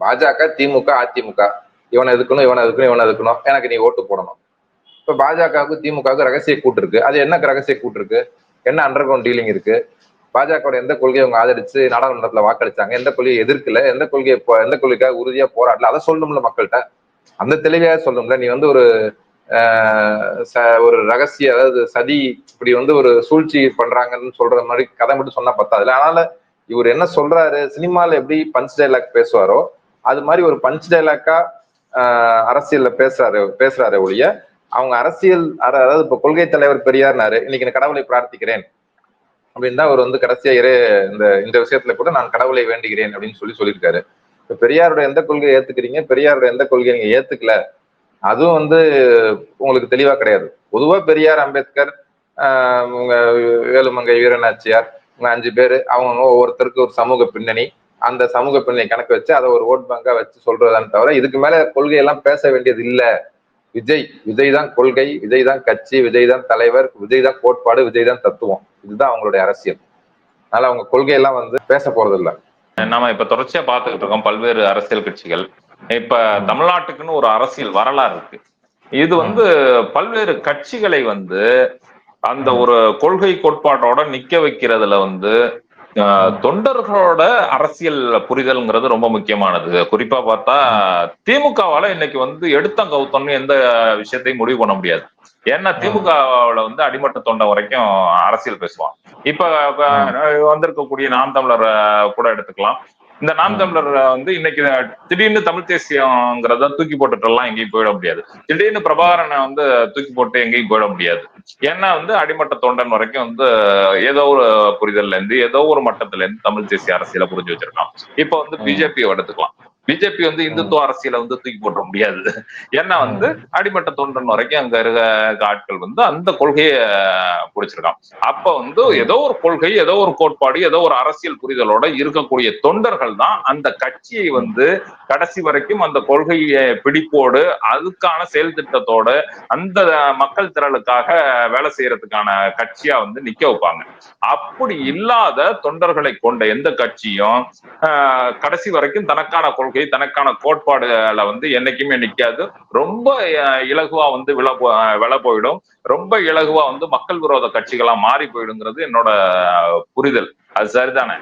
பாஜக, திமுக, அதிமுக, இவனை எதுக்கணும், எனக்கு நீ ஓட்டு போடணும். இப்ப பாஜகவுக்கு திமுகவுக்கு ரகசிய கூட்டு இருக்கு. அது என்ன ரகசிய கூட்டு இருக்கு, என்ன அண்டர் கிரவுண்ட் டீலிங் இருக்கு? பாஜக எந்த கொள்கையை அவங்க ஆதரிச்சு நாடாளுமன்றத்துல வாக்களிச்சாங்க, எந்த கொள்கையை எதிர்க்கல, எந்த கொள்கைக்காக உறுதியா போராடல, அதை சொல்லணும்ல மக்கள்கிட்ட. அந்த தெளிவையா சொல்லணும்ல. நீ வந்து ஒரு ரகசிய, அதாவது சதி, இப்படி வந்து ஒரு சூழ்ச்சி பண்றாங்கன்னு சொல்ற மாதிரி கதை மட்டும் சொன்னா பத்தாதுல. அதனால இவர் என்ன சொல்றாரு, சினிமால எப்படி பஞ்ச் டைலாக் பேசுவாரோ அது மாதிரி ஒரு பஞ்ச் டைலாக்கா அரசியல்ல பேசுறாரு ஒழிய, அவங்க அரசியல், அதாவது இப்ப கொள்கை தலைவர் பெரியார்னாரு, இன்னைக்கு நான் கடவுளை பிரார்த்திக்கிறேன் அப்படின்னு தான் அவர் வந்து கடைசியா இந்த விஷயத்துல கூட நான் கடவுளை வேண்டுகிறேன் அப்படின்னு சொல்லியிருக்காரு. இப்ப பெரியாரோட எந்த கொள்கையை ஏத்துக்கிறீங்க, பெரியாரோட எந்த கொள்கையை நீங்க ஏத்துக்கல, அதுவும் வந்து உங்களுக்கு தெளிவா கிடையாது. பொதுவா பெரியார், அம்பேத்கர், வேலுமங்கை, வீரநாச்சியார், 5 பேரு அவங்க ஒவ்வொருத்தருக்கு ஒரு சமூக பின்னணி, அந்த சமூக பின்னணி கணக்கு வச்சு அதை ஒரு ஓட் பேங்கா வச்சு சொல்றதான்னு தவிர இதுக்கு மேல கொள்கையெல்லாம் பேச வேண்டியது இல்ல. விஜய் தான் கொள்கை, விஜய் தான் கட்சி, விஜய் தான் தலைவர், விஜய் தான் கோட்பாடு, விஜய் தான் தத்துவம். இதுதான் அவங்களுடைய அரசியல். அதனால அவங்க கொள்கையெல்லாம் வந்து பேச போறது இல்ல. நாம இப்ப தொடர்ச்சியா பாத்துக்கிட்டு இருக்கோம் பல்வேறு அரசியல் கட்சிகள். இப்ப தமிழ்நாட்டுக்குன்னு ஒரு அரசியல் வரலாறு இருக்கு. இது வந்து பல்வேறு கட்சிகளை வந்து அந்த ஒரு கொள்கை கோட்பாட்டோட நிக்க வைக்கிறதுல வந்து தொண்டர்களோட அரசியல் புரிதல்ங்கிறது ரொம்ப முக்கியமானது. குறிப்பா பார்த்தா திமுகவால இன்னைக்கு வந்து எடுத்தம் கவுத்தம்னு எந்த விஷயத்தையும் முடிவு பண்ண முடியாது. ஏன்னா திமுகவுல வந்து அடிமட்ட தொண்டை வரைக்கும் அரசியல் பேசுவான். இப்ப வந்திருக்கக்கூடிய நாம் தமிழர் கூட எடுத்துக்கலாம். இந்த நாம் தமிழர் வந்து இன்னைக்கு திடீர்னு தமிழ் தேசியங்கிறத தூக்கி போட்டுட்டு எல்லாம் எங்கேயும் போயிட முடியாது. திடீர்னு பிரபாகரனை வந்து தூக்கி போட்டு எங்கேயும் போயிட முடியாது. ஏன்னா வந்து அடிமட்ட தொண்டன் வரைக்கும் வந்து ஏதோ ஒரு புரிதல்ல இருந்து, ஏதோ ஒரு மட்டத்துல இருந்து தமிழ் தேசிய அரசியலை புரிஞ்சு வச்சிருக்கான். இப்ப வந்து பிஜேபியை எடுத்துக்கலாம். பிஜேபி வந்து இந்துத்துவ அரசியலை வந்து தூக்கி போட முடியாது. ஏன்னா வந்து அடிமட்ட தொண்டன் வரைக்கும் அங்க இருக்க ஆட்கள் வந்து அந்த கொள்கையை பிடிச்சிருக்கான். அப்ப வந்து ஏதோ ஒரு கொள்கை, ஏதோ ஒரு கோட்பாடு, ஏதோ ஒரு அரசியல் புரிதலோட இருக்கக்கூடிய தொண்டர்கள் தான் அந்த கட்சியை வந்து கடைசி வரைக்கும் அந்த கொள்கையை பிடிப்போடு, அதுக்கான செயல் திட்டத்தோட, அந்த மக்கள் திரளுக்காக வேலை செய்யறதுக்கான கட்சியா வந்து நிக்க வைப்பாங்க. அப்படி இல்லாத தொண்டர்களை கொண்ட எந்த கட்சியும் கடைசி வரைக்கும் தனக்கான கொள்கை, தனக்கான கோட்பாடுல வந்து என்னைக்குமே நிக்காது. ரொம்ப இலகுவா வந்து விலை போயிடும். ரொம்ப இலகுவா வந்து மக்கள் விரோத கட்சிகளா மாறி போயிடுங்கிறது என்னோட புரிதல். அது சரிதானே?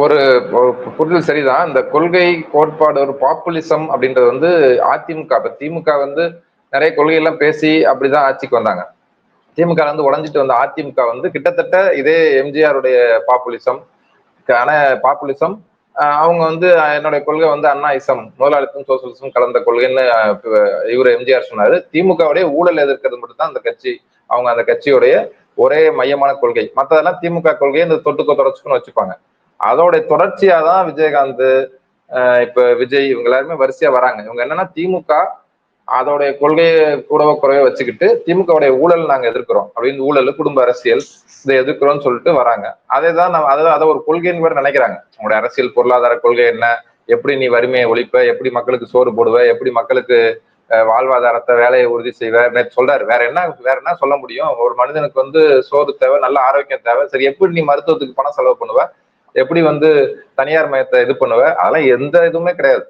ஒரு புரிதல் சரிதான். இந்த கொள்கை கோட்பாடு ஒரு பாப்புலிசம் அப்படின்றது வந்து அதிமுக, திமுக வந்து நிறைய கொள்கையெல்லாம் பேசி அப்படிதான் ஆட்சிக்கு வந்தாங்க. திமுக வந்து உடஞ்சிட்டு வந்த அதிமுக வந்து கிட்டத்தட்ட இதே எம்ஜிஆருடைய பாப்புலிசம் அவங்க வந்து என்னுடைய கொள்கை வந்து அண்ணாயிசம், முதலாளித்துவம் சோசியலிசம் கலந்த கொள்கைன்னு இவர் எம்ஜிஆர் சொன்னாரு. திமுகவுடைய ஊழல் எதிர்க்கிறது மட்டும் தான் அந்த கட்சி, அந்த கட்சியுடைய ஒரே மையமான கொள்கை. மற்றதெல்லாம் திமுக கொள்கையை இந்த தொட்டுக்கோ தொடர்ச்சிக்குன்னு வச்சுப்பாங்க. அதோடைய தொடர்ச்சியா தான் விஜயகாந்த், இப்ப விஜய், இவங்க எல்லாருமே வரிசையா வராங்க. இவங்க என்னன்னா திமுக அதோடைய கொள்கையை கூடவோ குறைய வச்சுக்கிட்டு திமுகவுடைய ஊழல் நாங்க எதிர்க்கிறோம் அப்படின்னு, ஊழல், குடும்ப அரசியல் இதை எதிர்க்கிறோம்னு சொல்லிட்டு வராங்க. அதேதான் அதை ஒரு கொள்கைன்னு வேற நினைக்கிறாங்க. உங்களுடைய அரசியல் பொருளாதார கொள்கை என்ன, எப்படி நீ வறுமையை ஒழிப்ப, எப்படி மக்களுக்கு சோறு போடுவ, எப்படி மக்களுக்கு வாழ்வாதாரத்தை, வேலையை உறுதி செய்வ சொல்றாரு. வேற என்ன சொல்ல முடியும்? ஒரு மனிதனுக்கு வந்து சோறு தேவை, நல்ல ஆரோக்கியம் தேவை. சரி, எப்படி நீ மருத்துவத்துக்கு பணம் செலவு பண்ணுவ, எப்படி வந்து தனியார் மயத்தை இது பண்ணுவ, அதெல்லாம் எந்த இதுவுமே கிடையாது.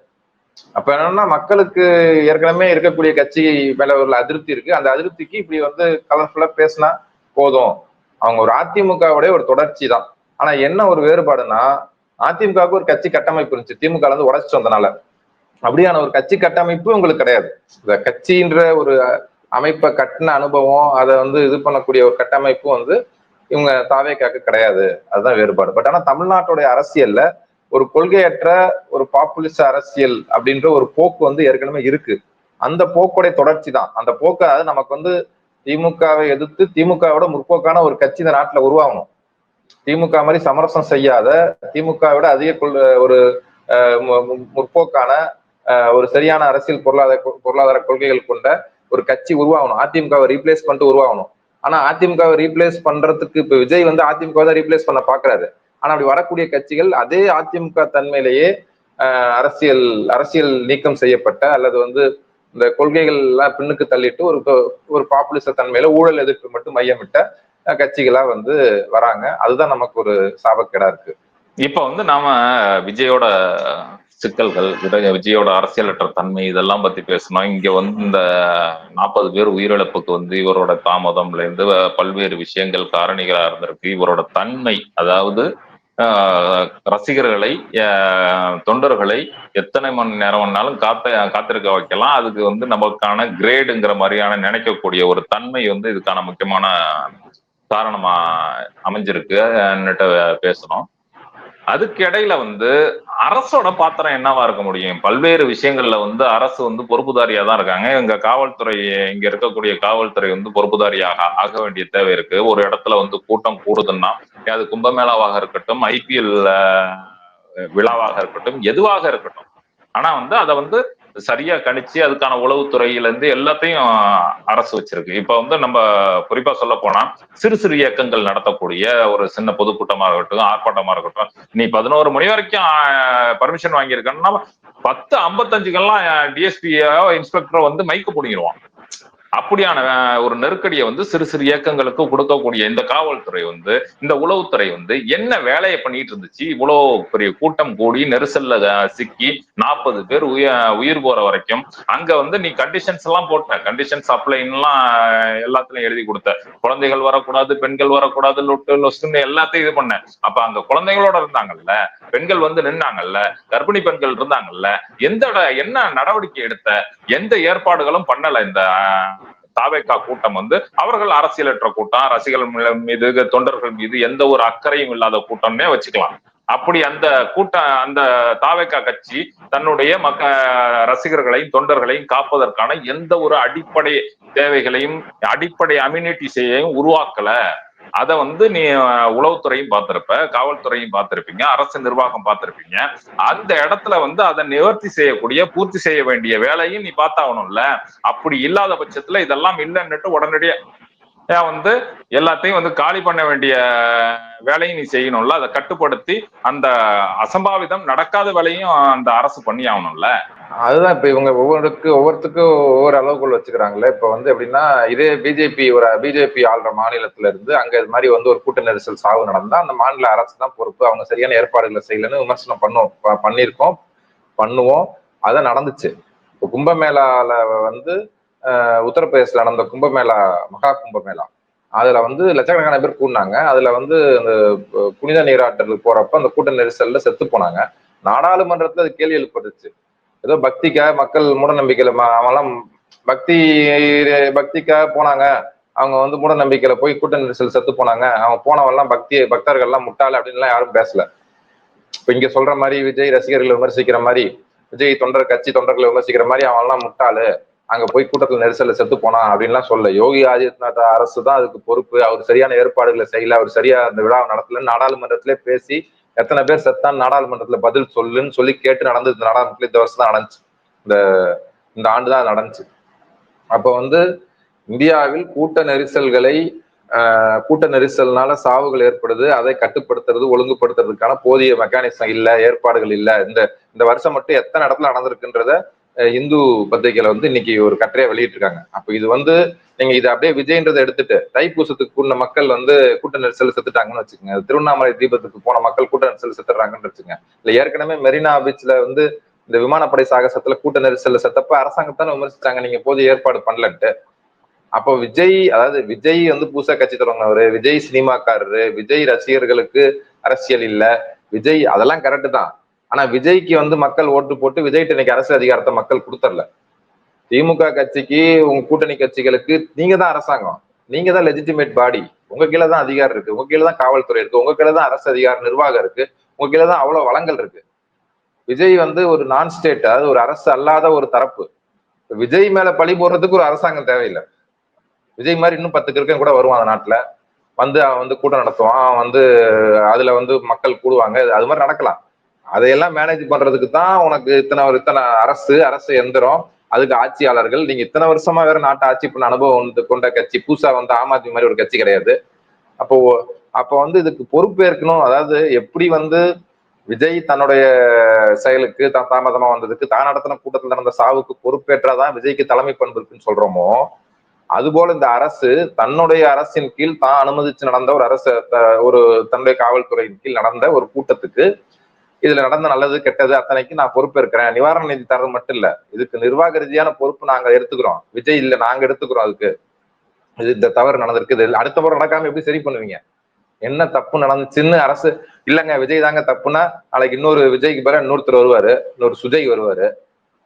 அப்ப என்னன்னா மக்களுக்கு ஏற்கனவே இருக்கக்கூடிய கட்சி மேல உள்ள அதிருப்தி இருக்கு. அந்த அதிருப்திக்கு இப்படி வந்து கலர்ஃபுல்லா பேசினா போதும். அவங்க ஒரு அதிமுகவுடைய ஒரு தொடர்ச்சி தான். ஆனா என்ன ஒரு வேறுபாடுன்னா, அதிமுகவுக்கு ஒரு கட்சி கட்டமைப்பு இருந்துச்சு, திமுக வந்து உடைச்சிட்டு வந்தனால. அப்படியான ஒரு கட்சி கட்டமைப்பு உங்களுக்கு கிடையாது. இந்த கட்சின்ற ஒரு அமைப்பை கட்டின அனுபவம், அதை வந்து இது பண்ணக்கூடிய ஒரு கட்டமைப்பும் வந்து இவங்க தாவேக்காக்கு கிடையாது. அதுதான் வேறுபாடு. பட் ஆனா தமிழ்நாட்டுடைய அரசியல்ல ஒரு கொள்கையற்ற ஒரு பாப்புலிஸ்ட் அரசியல் அப்படின்ற ஒரு போக்கு வந்து ஏற்கனவே இருக்கு. அந்த போக்குடைய தொடர்ச்சி தான். அந்த போக்கு நமக்கு வந்து திமுகவை எதிர்த்து திமுகவோட முற்போக்கான ஒரு கட்சி இந்த நாட்டுல உருவாகணும். திமுக மாதிரி சமரசம் செய்யாத, திமுகவோட அதிக ஒரு முற்போக்கான ஒரு சரியான அரசியல் பொருளாதார கொள்கைகள் கொண்ட ஒரு கட்சி உருவாகணும். அதிமுகவை ரீப்ளேஸ் பண்ணிட்டு உருவாகணும். ஆனா அதிமுகவை ரீப்ளேஸ் பண்றதுக்கு இப்ப விஜய் வந்து அதிமுக தான் ரீப்ளேஸ் பண்ண பாக்குறாரு. ஆனா அப்படி வரக்கூடிய கட்சிகள் அதே அதிமுக தன்மையிலேயே அரசியல் நீக்கம் செய்யப்பட்ட, அல்லது வந்து இந்த கொள்கைகள் எல்லாம் பின்னுக்கு தள்ளிட்டு ஒரு பாப்புலிச தன்மையில ஊழல் எதிர்ப்பு மட்டும் மையமிட்ட கட்சிகளா வந்து வராங்க. அதுதான் நமக்கு ஒரு சாபக்கேடா இருக்கு. இப்ப வந்து நாம விஜயோட சிக்கல்கள், விஜயோட அரசியலற்ற தன்மை இதெல்லாம் பத்தி பேசணும். இங்க வந்து இந்த 40 பேர் உயிரிழப்புக்கு வந்து இவரோட தாமதம்ல இருந்து பல்வேறு விஷயங்கள் காரணிகளா இருந்திருக்கு. இவரோட தன்மை, அதாவது ரசிகர்களை, தொண்டர்களை எத்தனை மணி நேரம் வேணாலும் காத்திருக்க வைக்கலாம். அதுக்கு வந்து நமக்கான கிரேடுங்கிற மாதிரியான நினைக்கக்கூடிய ஒரு தன்மை வந்து இதுக்கான முக்கியமான காரணமா அமைஞ்சிருக்கு பேசணும். அதுக்கு இடையில வந்து அரசோட பாத்திரம் என்னவா இருக்க முடியும்? பல்வேறு விஷயங்கள்ல வந்து அரசு வந்து பொறுப்புதாரியா தான் இருக்காங்க. இங்க இருக்கக்கூடிய காவல்துறை வந்து பொறுப்புதாரியாக ஆக வேண்டிய தேவை இருக்கு. ஒரு இடத்துல வந்து கூட்டம் கூடுதுன்னா, அது கும்பமேளாவாக இருக்கட்டும், IPL விழாவாக இருக்கட்டும், எதுவாக இருக்கட்டும், ஆனா வந்து அதை வந்து சரியா கணிச்சு அதுக்கான உளவுத்துறையில இருந்து எல்லாத்தையும் அரசு வச்சிருக்கு. இப்ப வந்து நம்ம குறிப்பா சொல்ல போனா சிறு சிறு இயக்கங்கள் நடத்தக்கூடிய ஒரு சின்ன பொதுக்கூட்டமா இருக்கட்டும், ஆர்ப்பாட்டமா இருக்கட்டும், நீ 11 மணி வரைக்கும் பர்மிஷன் வாங்கியிருக்கன்னா 10:55க்கெல்லாம் டிஎஸ்பியோ இன்ஸ்பெக்டரோ வந்து மைக்கு பிடிங்கிடுவான். அப்படியான ஒரு நெருக்கடியை வந்து சிறு சிறு இயக்கங்களுக்கு கொடுக்கக்கூடிய இந்த காவல்துறை வந்து, இந்த உளவுத்துறை வந்து என்ன வேலையை பண்ணிட்டு இருந்துச்சு? இவ்வளவு பெரிய கூட்டம் கூடி நெரிசல்ல சிக்கி 40 பேர் உயிர் போற வரைக்கும் அங்க வந்து நீ கண்டிஷன்ஸ் எல்லாம் போட்ட, கண்டிஷன்ஸ் அப்ளைன்லாம் எல்லாத்துலயும் எழுதி கொடுத்த, குழந்தைகள் வரக்கூடாது, பெண்கள் வரக்கூடாது, லொட்டுன்னு எல்லாத்தையும் இது பண்ண. அப்ப அங்க குழந்தைகளோட இருந்தாங்கல்ல, பெண்கள் வந்து நின்னாங்கல்ல, கர்ப்பிணி பெண்கள் இருந்தாங்கல்ல, என்ன நடவடிக்கை எடுத்த? எந்த ஏற்பாடுகளும் பண்ணல. இந்த தாவேகா கூட்டம் வந்து அவர்கள் அரசியலற்ற கூட்டம், ரசிகர்கள் மீது, தொண்டர்கள் மீது எந்த ஒரு அக்கறையும் இல்லாத கூட்டம்னே வச்சுக்கலாம். அப்படி அந்த கூட்டம், அந்த தாவேகா கட்சி தன்னுடைய ரசிகர்களையும் தொண்டர்களையும் காப்பதற்கான எந்த ஒரு அடிப்படை தேவைகளையும், அடிப்படை அம்யூனிட்டிஸையும் உருவாக்கல. அதை வந்து நீ உளவுத்துறையும் பார்த்திருப்ப, காவல்துறையும் பார்த்திருப்பீங்க, அரசு நிர்வாகம் பார்த்திருப்பீங்க. அந்த இடத்துல வந்து அதை நிவர்த்தி செய்யக்கூடிய, பூர்த்தி செய்ய வேண்டிய வேலையும் நீ பார்த்தாகணும்ல. அப்படி இல்லாத பட்சத்துல இதெல்லாம் இல்லைன்னுட்டு உடனடியா வந்து எல்லாத்தையும் வந்து காலி பண்ண வேண்டிய வேலையும் நீ செய்யணும்ல. அதை கட்டுப்படுத்தி அந்த அசம்பாவிதம் நடக்காத வேலையும் அந்த அரசு பண்ணி ஆகணும்ல. அதுதான் இப்ப இவங்க ஒவ்வொருத்துக்கும் ஒவ்வொரு அளவுக்குள் வச்சுக்கிறாங்கல்ல. இப்ப வந்து எப்படின்னா, இதே பிஜேபி ஆள்ற மாநிலத்துல இருந்து அங்க இது மாதிரி வந்து ஒரு கூட்ட நெரிசல் சாவு நடந்தா அந்த மாநில அரசு தான் பொறுப்பு, அவங்க சரியான ஏற்பாடுகளை செய்யலன்னு விமர்சனம் பண்ணுவோம். அதான் நடந்துச்சு. இப்போ கும்பமேளால வந்து உத்தரப்பிரதேசல நடந்த கும்பமேளா, மகா கும்பமேளா, அதுல வந்து லட்சக்கணக்கான பேர் கூடினாங்க. அதுல வந்து அந்த புனித நீராட்டலுக்கு போறப்ப அந்த கூட்ட நெரிசல்ல செத்து போனாங்க. நாடாளுமன்றத்துல அது கேள்வி எழுப்பட்டுச்சு. ஏதோ பக்திக்காக, மக்கள் மூட நம்பிக்கையில அவங்கெல்லாம் பக்திக்காக போனாங்க, அவங்க வந்து மூட நம்பிக்கையில போய் கூட்ட நெரிசல் செத்து போனாங்க, அவங்க போனவெல்லாம் பக்தர்கள் எல்லாம் முட்டாள அப்படின்னு யாரும் பேசல. இப்ப இங்க சொல்ற மாதிரி விஜய் ரசிகர்களை விமர்சிக்கிற மாதிரி, விஜய் கட்சி தொண்டர்களை விமர்சிக்கிற மாதிரி அவன் எல்லாம் முட்டாளு, அங்க போய் கூட்டத்தில் நெரிசல்ல செத்து போனான் அப்படின்லாம் சொல்ல. யோகி ஆதித்யநாத் அரசு தான் அதுக்கு பொறுப்பு, அவர் சரியான ஏற்பாடுகளை செய்யல, அவர் சரியா அந்த விழாவை நடத்தலன்னு நாடாளுமன்றத்திலே பேசி எத்தனை பேர் செத்தான் நாடாளுமன்றத்துல பதில் சொல்லுன்னு சொல்லி கேட்டு நடந்தது. இந்த நாடாளுமன்றத்துல இந்த வருஷம் தான் நடந்துச்சு, இந்த ஆண்டு தான் நடந்துச்சு. அப்ப வந்து இந்தியாவில் கூட்ட நெரிசல்னால சாவுகள் ஏற்படுது, அதை கட்டுப்படுத்துறது, ஒழுங்குபடுத்துறதுக்கான போதிய மெக்கானிசம் இல்ல, ஏற்பாடுகள் இல்ல. இந்த வருஷம் மட்டும் எத்தனை இடத்துல நடந்திருக்குன்றத இந்து பத்திரிகையில வந்து இன்னைக்கு ஒரு கட்டுரையை வெளியிட்டிருக்காங்க. அப்ப இது வந்து நீங்க இதை அப்படியே விஜய்ன்றதை எடுத்துட்டு தைப்பூசத்துக்கு கூடின மக்கள் வந்து கூட்ட நெரிசல் செத்துட்டாங்கன்னு வச்சுக்கோங்க, திருவண்ணாமலை தீபத்துக்கு போன மக்கள் கூட்ட நெரிசல் செத்துறாங்கன்னு வச்சுங்க, இல்ல ஏற்கனவே மெரினா பீச்ல வந்து இந்த விமானப்படை சாகசத்துல கூட்ட நெரிசல்ல செத்தப்ப அரசாங்கத்தானே விமர்சிச்சாங்க, நீங்க போதிய ஏற்பாடு பண்ணலன்ட்டு. அப்போ விஜய் வந்து புதுசா கட்சி தொடங்கினவரு, விஜய் சினிமாக்காரரு, விஜய் ரசிகர்களுக்கு அரசியல் இல்ல, விஜய் அதெல்லாம் கரெக்ட் தான். ஆனா விஜய்க்கு வந்து மக்கள் ஓட்டு போட்டு விஜய்கிட்ட இன்னைக்கு அரசியல் அதிகாரத்தை மக்கள் கொடுத்தரல. திமுக கட்சிக்கு, உங்க கூட்டணி கட்சிகளுக்கு நீங்க தான் அரசாங்கம், நீங்க தான் லெஜிட்டிமேட் பாடி, உங்க கீழே தான் அதிகாரம் இருக்கு, உங்க கீழே தான் காவல்துறை இருக்கு, உங்க கீழே தான் அரசு அதிகார நிர்வாகம் இருக்கு, உங்க கீழே தான் அவ்வளவு வளங்கள் இருக்கு. விஜய் வந்து ஒரு நான் ஸ்டேட், அதாவது ஒரு அரசு அல்லாத ஒரு தரப்பு. விஜய் மேல பழி போடுறதுக்கு ஒரு அரசாங்கம் தேவையில்லை. விஜய் மாதிரி இன்னும் 10 கிருக்கன் கூட வருவான் அந்த நாட்டுல, வந்து அவன் வந்து கூட்டம் நடத்துவான், அவன் வந்து அதுல வந்து மக்கள் கூடுவாங்க, அது மாதிரி நடக்கலாம். அதையெல்லாம் மேனேஜ் பண்றதுக்கு தான் உனக்கு இத்தனை அரசு எந்திரம், அதுக்கு ஆட்சியாளர்கள். நீங்க இத்தனை வருஷமா வேற நாட்டை ஆட்சி பண்ண அனுபவம் கொண்ட கட்சி, புதுசா வந்து ஆம் ஆத்மி மாதிரி ஒரு கட்சி கிடையாது. அப்போ வந்து இதுக்கு பொறுப்பேற்கணும். அதாவது எப்படி வந்து விஜய் தன்னுடைய செயலுக்கு தாமதமா வந்ததுக்கு, தான் நடத்தின கூட்டத்தில் நடந்த சாவுக்கு பொறுப்பேற்றாதான் விஜய்க்கு தலைமை பண்பு இருக்குன்னு சொல்றோமோ, அதுபோல இந்த அரசு தன்னுடைய அரசின் கீழ் தான் அனுமதிச்சு நடந்த ஒரு தன்னுடைய காவல்துறையின் கீழ் நடந்த ஒரு கூட்டத்துக்கு இதுல நடந்த நல்லது கெட்டது அத்தனைக்கு நான் பொறுப்பு இருக்கிறேன், நிவாரண நிதி தர்றது மட்டும் இல்ல, இதுக்கு நிர்வாக ரீதியான பொறுப்பு நாங்க எடுத்துக்கிறோம், விஜய் இல்ல நாங்க எடுத்துக்கிறோம், அதுக்கு இது இந்த தவறு நடந்திருக்கு, இது அடுத்த முறை நடக்காம எப்படி சரி பண்ணுவீங்க, என்ன தப்பு நடந்துச்சுன்னு அரசு இல்லங்க விஜய் தாங்க தப்புனா நாளைக்கு இன்னொரு விஜய்க்கு பதிலா இன்னொருத்தர் வருவாரு, இன்னொரு சுஜய் வருவாரு,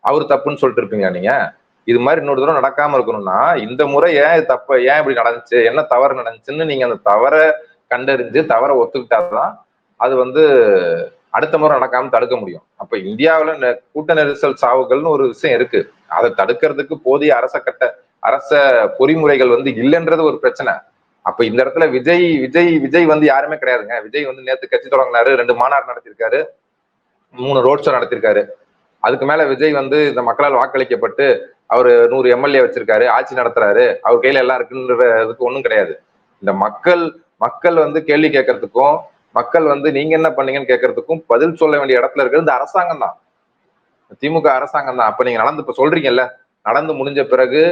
அவர் தப்புன்னு சொல்லிட்டு இருப்பீங்க நீங்க. இது மாதிரி இன்னொரு தடவை நடக்காம இருக்கணும்னா இந்த முறை ஏன் தப்பு, ஏன் இப்படி நடந்துச்சு, என்ன தவறு நடந்துச்சுன்னு நீங்க அந்த தவறை கண்டறிஞ்சு தவறை ஒத்துக்கிட்டாதான் அது வந்து அடுத்த முறை நடக்காம தடுக்க முடியும். அப்ப இந்தியாவுல கூட்ட நெரிசல் சாவுகள்னு ஒரு விஷயம் இருக்கு, அதை தடுக்கிறதுக்கு போதிய அரச பொறிமுறைகள் வந்து இல்லைன்றது ஒரு பிரச்சனை. அப்ப இந்த இடத்துல விஜய் விஜய் விஜய் வந்து யாருமே கிடையாதுங்க. விஜய் வந்து நேத்து கட்சி தொடங்கினாரு, 2 மாநாடு நடத்திருக்காரு, 3 ரோட் ஷோ நடத்திருக்காரு. அதுக்கு மேல விஜய் வந்து இந்த மக்களால் வாக்களிக்கப்பட்டு அவரு 100 எம்எல்ஏ வச்சிருக்காரு, ஆட்சி நடத்துறாரு, அவர் கையில எல்லாம் இருக்குன்றதுக்கு ஒண்ணும் கிடையாது. இந்த மக்கள் வந்து கேள்வி கேட்கறதுக்கும், மக்கள் வந்து நீங்க என்ன பண்ணீங்கன்னு கேட்கறதுக்கும் பதில் சொல்ல வேண்டிய இடத்துல இருக்கிறது இந்த அரசாங்கம் தான், திமுக அரசாங்கம் தான். அப்ப நீங்க இப்ப சொல்றீங்கல்ல, நடந்து முடிஞ்ச பிறகு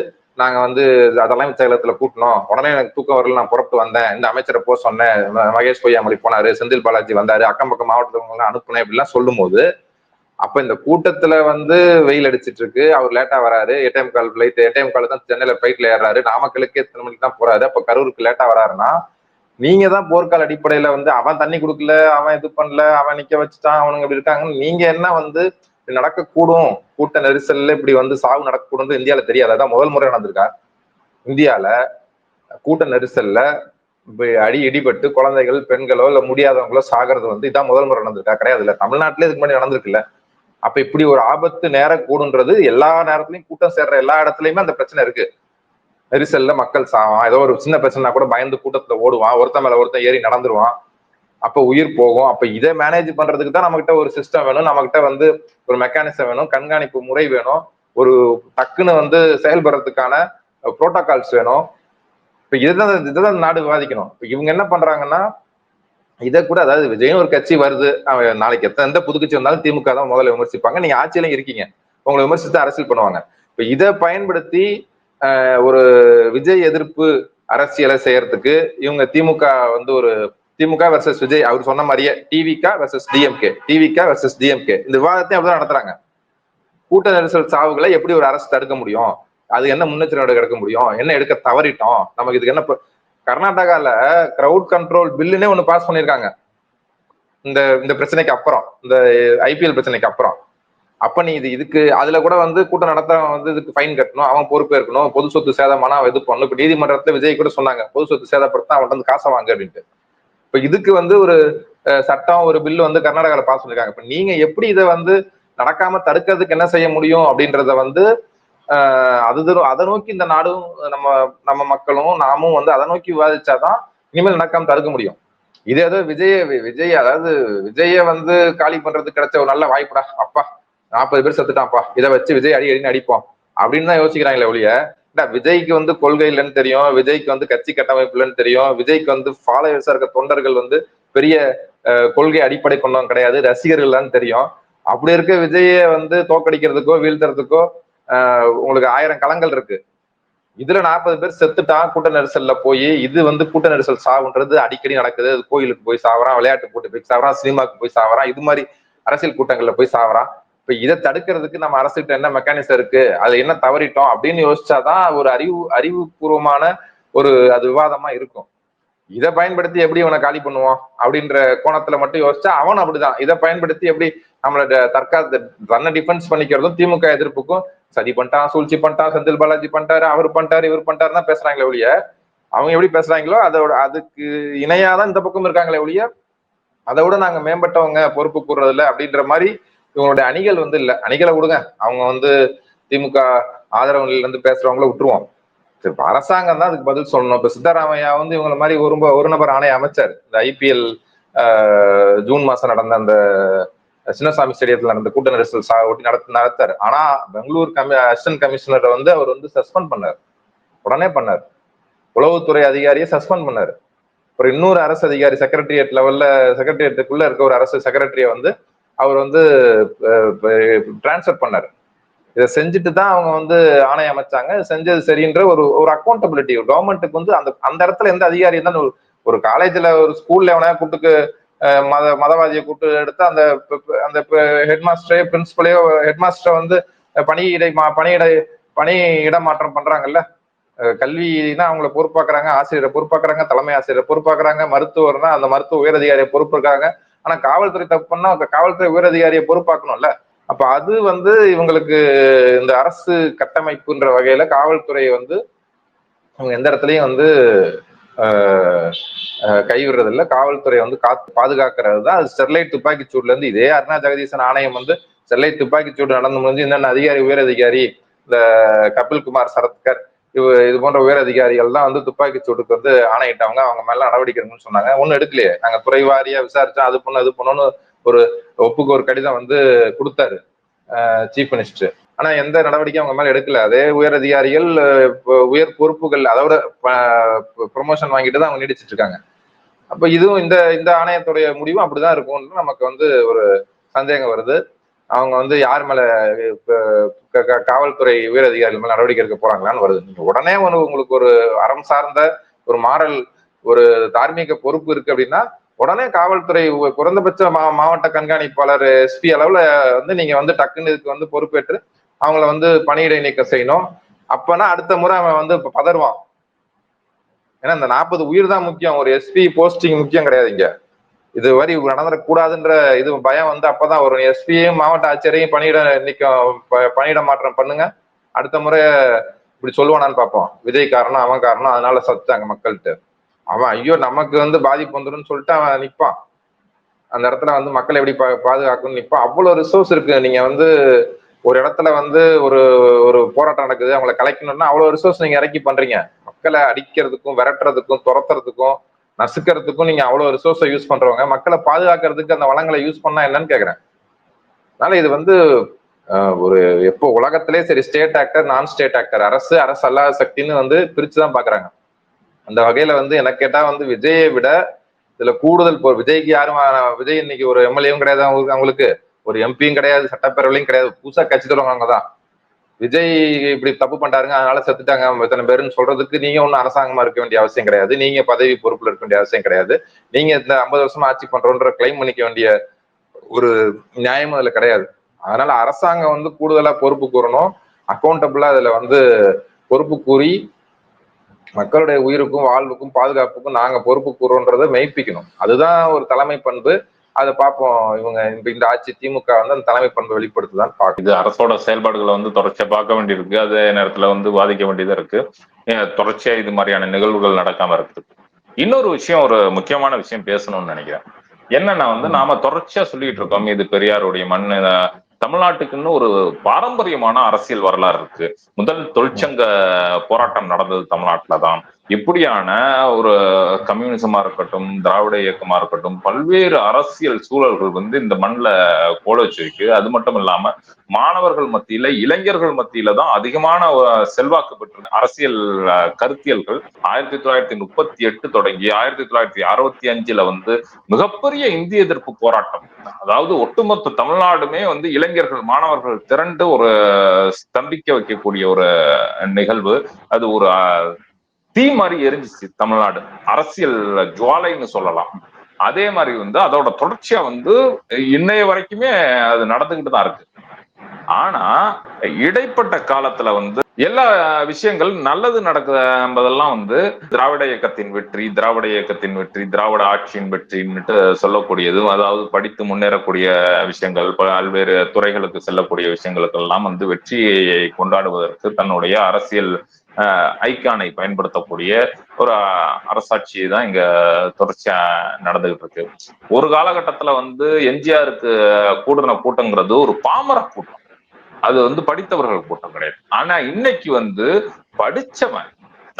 நாங்க வந்து தலைமைச் செயலகத்துல கூட்டணும், உடனே எனக்கு தூக்கம் வரல, நான் புறப்பட்டு வந்தேன், இந்த அமைச்சரை போக சொன்னேன், மகேஷ் பொய்யாமொழி போனாரு, செந்தில் பாலாஜி வந்தாரு, அக்கம் பக்கம் மாவட்டத்துல அனுப்புனேன் இப்படிலாம் சொல்லும் போது, அப்ப இந்த கூட்டத்துல வந்து வெயில் அடிச்சிட்டு இருக்கு, அவர் லேட்டா வராரு, 8:45 ஃபிளைட், 8:45 தான் சென்னையில ஃபிளைட்ல ஏறாரு, நாமக்கலுக்கு எத்தனை மணிக்கு தான் போறாரு, அப்ப கரூருக்கு லேட்டா வராருன்னா நீங்க தான் போர்க்கால அடிப்படையில வந்து அவன் தண்ணி கொடுக்கல, அவன் இது பண்ணல, அவன் நிக்க வச்சுட்டான், அவனுங்க இப்படி இருக்காங்கன்னு நீங்க என்ன வந்து நடக்கக்கூடும், கூட்ட நெரிசல்ல இப்படி வந்து சாவு நடக்கக்கூடும் இந்தியாவில தெரியாது. அதான் முதல் முறை நடந்திருக்கா இந்தியால கூட்ட நெரிசல்ல இடிபட்டு குழந்தைகள் பெண்களோ இல்ல முடியாதவங்களோ சாகிறது வந்து இதான் முதல் முறை நடந்திருக்கா? கிடையாது. இல்ல தமிழ்நாட்டிலே இதுக்கு முன்னாடி நடந்திருக்குல்ல. அப்ப இப்படி ஒரு ஆபத்து நேரக்கூடுன்றது எல்லா நேரத்திலையும் கூட்டம் சேர்ற எல்லா இடத்துலயுமே அந்த பிரச்சனை இருக்கு. நெரிசல்ல மக்கள் சாவான், ஏதோ ஒரு சின்ன பிரச்சனை கூட பயந்து கூட்டத்துல ஓடுவான், ஒருத்தன் மேல ஒருத்தன் ஏறி நடந்துருவான், அப்ப உயிர் போகும். அப்ப இதை மேனேஜ் பண்றதுக்கு தான் நம்ம கிட்ட ஒரு சிஸ்டம் வேணும், நம்ம கிட்ட வந்து ஒரு மெக்கானிசம் வேணும், கண்காணிப்பு முறை வேணும், ஒரு டக்குன்னு வந்து செயல்படுறதுக்கான புரோட்டோகால்ஸ் வேணும். இப்ப இதுதான் நாடு விவாதிக்கணும். இவங்க என்ன பண்றாங்கன்னா இதை கூட, அதாவது விஜய்னு ஒரு கட்சி வருது, அவன் நாளைக்கு எந்த புது கட்சி வந்தாலும் திமுக தான் முதல்ல விமர்சிப்பாங்க, நீங்க ஆட்சியில இருக்கீங்க, உங்களை விமர்சித்து அரசியல் பண்ணுவாங்க. இப்ப இதை பயன்படுத்தி ஒரு விஜய் எதிர்ப்பு அரசியலை செய்யறதுக்கு இவங்க திமுக வந்து ஒரு திமுக வெர்சஸ் விஜய், அவர் சொன்ன மாதிரியே டிவிகா வெர்சஸ் டிஎம்கே, டிவிகா வெர்சஸ் டிஎம்கே, இந்த விவாதத்தையும் அப்படிதான் நடத்துறாங்க. கூட்ட நெரிசல் சாவுகளை எப்படி ஒரு அரசு தடுக்க முடியும், அது என்ன முன்னெச்சரிக்கை எடுக்க முடியும், என்ன எடுக்க தவறிட்டோம், நமக்கு இதுக்கு என்ன. கர்நாடகால கிரவுட் கண்ட்ரோல் பில்லுன்னே ஒண்ணு பாஸ் பண்ணிருக்காங்க இந்த பிரச்சனைக்கு அப்புறம், இந்த ஐபிஎல் பிரச்சனைக்கு அப்புறம். அப்ப நீ இதுக்கு அதுல கூட வந்து கூட்டம் நடத்த வந்து இதுக்கு ஃபைன் கட்டணும், அவன் பொறுப்பேற்கணும், பொது சொத்து சேதமானா அவன் இது பண்ணணும். இப்ப நீதிமன்றத்துல விஜய் கூட சொன்னாங்க, பொது சொத்து சேதப்படுத்த அவன் வந்து காசை வாங்க அப்படின்ட்டு. இப்ப இதுக்கு வந்து ஒரு சட்டம், ஒரு பில்லு வந்து கர்நாடகால பாஸ் பண்ணிருக்காங்க. இப்ப நீங்க எப்படி இதை வந்து நடக்காம தடுக்கிறதுக்கு என்ன செய்ய முடியும் அப்படின்றத வந்து அதை நோக்கி இந்த நாடும் நம்ம மக்களும் நாமும் வந்து அதை நோக்கி விவாதிச்சாதான் இனிமேல் நடக்காம தடுக்க முடியும். இது ஏதோ விஜய் அதாவது விஜய வந்து காலி பண்றதுக்கு கிடைச்ச ஒரு நல்ல வாய்ப்புடா, அப்பா 40 பேர் செத்துட்டான்ப்பா, இதை வச்சு விஜய் அடின்னு அடிப்போம் அப்படின்னு தான் யோசிக்கிறாங்களே ஒழிய, விஜய்க்கு வந்து கொள்கை இல்லைன்னு தெரியும், விஜய்க்கு வந்து கட்சி கட்டமைப்பு இல்லைன்னு தெரியும், விஜய்க்கு வந்து ஃபாலோவர்ஸா இருக்க தொண்டர்கள் வந்து பெரிய கொள்கை அடிப்படை கொண்டவங்க கிடையாது, ரசிகர்கள்லாம் தெரியும். அப்படி இருக்க விஜய வந்து தோக்கடிக்கிறதுக்கோ வீழ்த்துறதுக்கோ உங்களுக்கு 1000 களங்கள் இருக்கு. இதுல 40 பேர் செத்துட்டான் கூட்ட நெரிசல்ல போய். இது வந்து கூட்ட நெரிசல் சாவுன்றது அடிக்கடி நடக்குது. கோயிலுக்கு போய் சாவறான், விளையாட்டு போட்டு போய் சாவறான், சினிமாவுக்கு போய் சாவறான், இது மாதிரி அரசியல் கூட்டங்கள்ல போய் சாவறான். இப்ப இதை தடுக்கிறதுக்கு நம்ம அரசுகிட்ட என்ன மெக்கானிசம் இருக்கு, அது என்ன தவறிட்டோம் அப்படின்னு யோசிச்சாதான் ஒரு அறிவுபூர்வமான ஒரு அது விவாதமா இருக்கும். இதை பயன்படுத்தி எப்படி இவனை காலி பண்ணுவோம் அப்படின்ற கோணத்துல மட்டும் யோசிச்சா அவன் அப்படிதான். இதை பயன்படுத்தி எப்படி நம்மளோட தன்னை டிஃபென்ஸ் பண்ணிக்கிறதும் திமுக எதிர்ப்புக்கும் சதி பண்ணிட்டான், சூழ்ச்சி பண்ணிட்டான், செந்தில் பாலாஜி பண்ணிட்டாரு, அவர் பண்ணிட்டாரு, இவர் பண்ணிட்டாருன்னா பேசுறாங்களே ஒழிய, அவங்க எப்படி பேசுறாங்களோ அதுக்கு இணையாதான் இந்த பக்கம் இருக்காங்களே ஒழிய, அதை விட நாங்க மேம்பட்டவங்க பொறுப்பு கூறுறதில்ல அப்படின்ற மாதிரி இவங்களுடைய அணிகள் வந்து இல்ல. அணிகளை விடுங்க, அவங்க வந்து திமுக ஆதரவு நிலையில இருந்து பேசுறவங்கள விட்டுருவோம். இப்ப அரசாங்கம் தான் அதுக்கு பதில் சொல்லணும். இப்ப சித்தராமையா வந்து இவங்களை மாதிரி ஒரு நபர் ஆணைய அமைச்சர், இந்த ஐபிஎல் ஜூன் மாசம் நடந்த அந்த சின்னசாமி ஸ்டேடியத்துல நடந்த கூட்ட நெரிசல் ஒட்டி நடத்தாரு. ஆனா பெங்களூர் அசிஸ்டன்ட் கமிஷனரை வந்து அவர் வந்து சஸ்பெண்ட் பண்ணார், உடனே பண்ணார். உளவுத்துறை அதிகாரியை சஸ்பெண்ட் பண்ணாரு. ஒரு இன்னொரு அரசு அதிகாரி செக்ரட்டரியேட் லெவல்ல, செக்ரட்டரியேட்டுக்குள்ள இருக்க ஒரு அரசு செக்ரட்டரியை வந்து அவர் வந்து டிரான்ஸ்பர் பண்ணாரு. இதை செஞ்சுட்டு தான் அவங்க வந்து ஆணையம் அமைச்சாங்க. செஞ்சது சரின்ற ஒரு அக்கௌண்டபிலிட்டி கவர்மெண்ட்டுக்கு வந்து அந்த இடத்துல எந்த அதிகாரி இருந்தாலும், ஒரு காலேஜ்ல ஒரு ஸ்கூல்ல எவனா கூட்டுக்கு மதவாதியை கூட்டு எடுத்து அந்த அந்த ஹெட் மாஸ்டரே பிரின்சிபலையோ ஹெட் மாஸ்டரை வந்து பணியிட இடமாற்றம் பண்றாங்கல்ல. கல்வினா அவங்கள பொறுப்பாக்குறாங்க, ஆசிரியரை பொறுப்பாக்குறாங்க, தலைமை ஆசிரியரை பொறுப்பாக்குறாங்க, மருத்துவர்னா அந்த மருத்துவ உயரதிகாரியை பொறுப்பாக்குறாங்க. ஆனா காவல்துறை தப்பு பண்ணா காவல்துறை உயரதிகாரியை பொறுப்பாக்கணும்ல. அப்ப அது வந்து இவங்களுக்கு இந்த அரசு கட்டமைப்புன்ற வகையில காவல்துறையை வந்து அவங்க எந்த இடத்துலயும் வந்து கைவிடுறது இல்லை. காவல்துறை வந்து பாதுகாக்கிறது தான். அது ஸ்டெர்லைட் துப்பாக்கி சூடுல இருந்து இதே அருணா ஜெகதீசன் ஆணையம் வந்து ஸ்டெர்லைட் துப்பாக்கி சூடு நடந்து முடிஞ்சு என்னென்ன அதிகாரி உயர் அதிகாரி இந்த கபில்குமார் சரத்கர் இது போன்ற உயர் அதிகாரிகள் தான் வந்து துப்பாக்கி சூடுக்கு வந்து ஆணையிட்டவங்க. அவங்க மேல நடவடிக்கை எடுக்கணும்னு சொன்னாங்க. ஒன்னும் எடுக்கலையே. நாங்க துறை வாரியா விசாரிச்சோம், அது பண்ணணும்னு ஒரு ஒப்புக்கு ஒரு கடிதம் வந்து கொடுத்தாரு சீஃப் மினிஸ்டர். ஆனா எந்த நடவடிக்கையும் அவங்க மேல எடுக்கல. அதே உயர் அதிகாரிகள் உயர் பொறுப்புகள் அதோட ப்ரொமோஷன் வாங்கிட்டு தான் அவங்க நீடிச்சிட்டு இருக்காங்க. அப்ப இதுவும் இந்த இந்த ஆணையத்துடைய முடிவும் அப்படிதான் இருக்கும்னு நமக்கு வந்து ஒரு சந்தேகம் வருது. அவங்க வந்து யார் மேல காவல்துறை உயர் அதிகாரிகள் மேல நடவடிக்கை எடுக்க போறாங்களான்னு வருது. நீங்க உடனே உங்களுக்கு ஒரு அறம் சார்ந்த ஒரு மாரல் ஒரு தார்மீக பொறுப்பு இருக்கு அப்படின்னா உடனே காவல்துறை குறைந்தபட்ச மாவட்ட கண்காணிப்பாளர் எஸ்பி அளவுல வந்து நீங்க வந்து டக்குன்னு இதுக்கு வந்து பொறுப்பேற்று அவங்கள வந்து பணியிடை நீக்கம் செய்யணும். அப்பனா அடுத்த முறை அவன் வந்து பதறுவான். ஏன்னா இந்த 40 உயிர் தான் முக்கியம், ஒரு எஸ்பி போஸ்டிங் முக்கியம் கிடையாது. இங்க இது வரை நடந்துடக்கூடாதுன்ற இது பயம் வந்து அப்பதான் ஒரு எஸ்பியையும் மாவட்ட ஆட்சியரையும் பணியிட மாற்றம் பண்ணுங்க, அடுத்த முறை இப்படி சொல்லுவானான்னு பார்ப்போம். விஜய் காரணம் அவன் காரணம் அதனால சத்தாங்க மக்கள்கிட்ட. அவன் ஐயோ நமக்கு வந்து பாதிப்பு வந்துடும் சொல்லிட்டு அவன் நிற்பான். அந்த இடத்துல வந்து மக்களை எப்படி பாதுகாக்கணும்னு நிற்பான். அவ்வளவு ரிசோர்ஸ் இருக்கு. நீங்க வந்து ஒரு இடத்துல வந்து ஒரு ஒரு போராட்டம் நடக்குது, அவங்களை கலைக்கணும்னா அவ்வளவு ரிசோர்ஸ் நீங்க இறக்கி பண்றீங்க. மக்களை அடிக்கிறதுக்கும் விரட்டுறதுக்கும் துரத்துறதுக்கும் நசுக்கிறதுக்கும் நீங்க அவ்வளவு ரிசோர்ஸை யூஸ் பண்றவங்க மக்களை பாதுகாக்கிறதுக்கு அந்த வளங்களை யூஸ் பண்ணா என்னன்னு கேக்குறேன். அதனால இது வந்து ஒரு எப்போ உலகத்திலே சரி ஸ்டேட் ஆக்டர் நான் ஸ்டேட் ஆக்டர் அரசு அல்லாத சக்தின்னு வந்து பிரிச்சுதான் பாக்குறாங்க. அந்த வகையில வந்து எனக்கு கேட்டா வந்து விஜயை விட இதுல கூடுதல் விஜய்க்கு யாரும் விஜய் இன்னைக்கு ஒரு எம்எல்ஏவும் கிடையாது, அவங்களுக்கு ஒரு எம்பியும் கிடையாது, சட்டப்பேரவையும் கிடையாது, புதுசா கட்சி தொடங்குவாங்க தான். விஜய் இப்படி தப்பு பண்றாருங்க அதனால செத்துட்டாங்க இத்தனை பேருன்னு சொல்றதுக்கு நீங்க ஒன்னும் அரசாங்கமா இருக்க வேண்டிய அவசியம் கிடையாது, நீங்க பதவி பொறுப்புல இருக்க வேண்டிய அவசியம் கிடையாது, நீங்க இந்த 50 வருஷமா ஆட்சி பண்றோன்ற கிளைம் பண்ணிக்க வேண்டிய ஒரு நியாயமும் அதுல கிடையாது. அதனால அரசாங்கம் வந்து கூடுதலா பொறுப்பு கூறணும், அக்கௌண்டபிளா அதுல வந்து பொறுப்பு கூறி மக்களுடைய உயிருக்கும் வாழ்வுக்கும் பாதுகாப்புக்கும் நாங்க பொறுப்பு கூறுன்றதை மெய்ப்பிக்கணும். அதுதான் ஒரு தலைமை பண்பு. அதை பார்ப்போம். இவங்க இந்த ஆட்சி திமுக வந்து அந்த தலைமை பண்பு வெளிப்படுத்துதான் பார்க்கும். இது அரசோட செயல்பாடுகளை வந்து தொடர்ச்சியா பார்க்க வேண்டியிருக்கு, அதே நேரத்துல வந்து பாதிக்க வேண்டியதா இருக்கு. தொடர்ச்சியா இது மாதிரியான நிகழ்வுகள் நடக்காம இருக்குது. இன்னொரு விஷயம், ஒரு முக்கியமான விஷயம் பேசணும்னு நினைக்கிறேன். என்னன்னா வந்து நாம தொடர்ச்சியா சொல்லிட்டு இருக்கோம், இது பெரியாருடைய மண், தமிழ்நாட்டுக்குன்னு ஒரு பாரம்பரியமான அரசியல் வரலாறு இருக்கு. முதல் தொழிற்சங்க போராட்டம் நடந்தது தமிழ்நாட்டுலதான். இப்படியான ஒரு கம்யூனிசமா இருக்கட்டும், திராவிட இயக்கமா இருக்கட்டும், பல்வேறு அரசியல் சூழல்கள் வந்து இந்த மண்ணில் கோல வச்சிருக்கு. அது மட்டும் இல்லாம மாணவர்கள் மத்தியில, இளைஞர்கள் மத்தியில தான் அதிகமான செல்வாக்கு பெற்ற அரசியல் கருத்தியல்கள் 1938 தொடங்கி 1965 வந்து மிகப்பெரிய இந்திய எதிர்ப்பு போராட்டம். அதாவது ஒட்டுமொத்த தமிழ்நாடுமே வந்து இளைஞர்கள் மாணவர்கள் திரண்டு ஒரு ஸ்தம்பிக்க வைக்கக்கூடிய ஒரு நிகழ்வு. அது ஒரு தீ மாதிரி எரிஞ்சிச்சு தமிழ்நாடு, அரசியல் ஜுவாலைன்னு சொல்லலாம். அதே மாதிரி வந்து அதோட தொடர்ச்சியா வந்து இன்னைய வரைக்குமே அது நடந்துகிட்டு தான் இருக்கு. ஆனா இடைப்பட்ட காலத்துல வந்து எல்லா விஷயங்கள் நல்லது நடக்குது என்பதெல்லாம் வந்து திராவிட இயக்கத்தின் வெற்றி, திராவிட இயக்கத்தின் வெற்றி, திராவிட ஆட்சியின் வெற்றின்னுட்டு சொல்லக்கூடியது. அதாவது படித்து முன்னேறக்கூடிய விஷயங்கள், பல்வேறு துறைகளுக்கு செல்லக்கூடிய விஷயங்களுக்கு எல்லாம் வந்து வெற்றியை கொண்டாடுவதற்கு தன்னுடைய அரசியல் ஐக்கானை பயன்படுத்தக்கூடிய ஒரு அரசாட்சி தான் இங்க தொடர்ச்சியா நடந்துகிட்டு இருக்கு. ஒரு காலகட்டத்துல வந்து எம்ஜிஆருக்கு கூடுன கூட்டங்கிறது ஒரு பாமர கூட்டம், அது வந்து படித்தவர்கள் கூட்டம் கிடையாது. ஆனா இன்னைக்கு வந்து படிச்சவன்,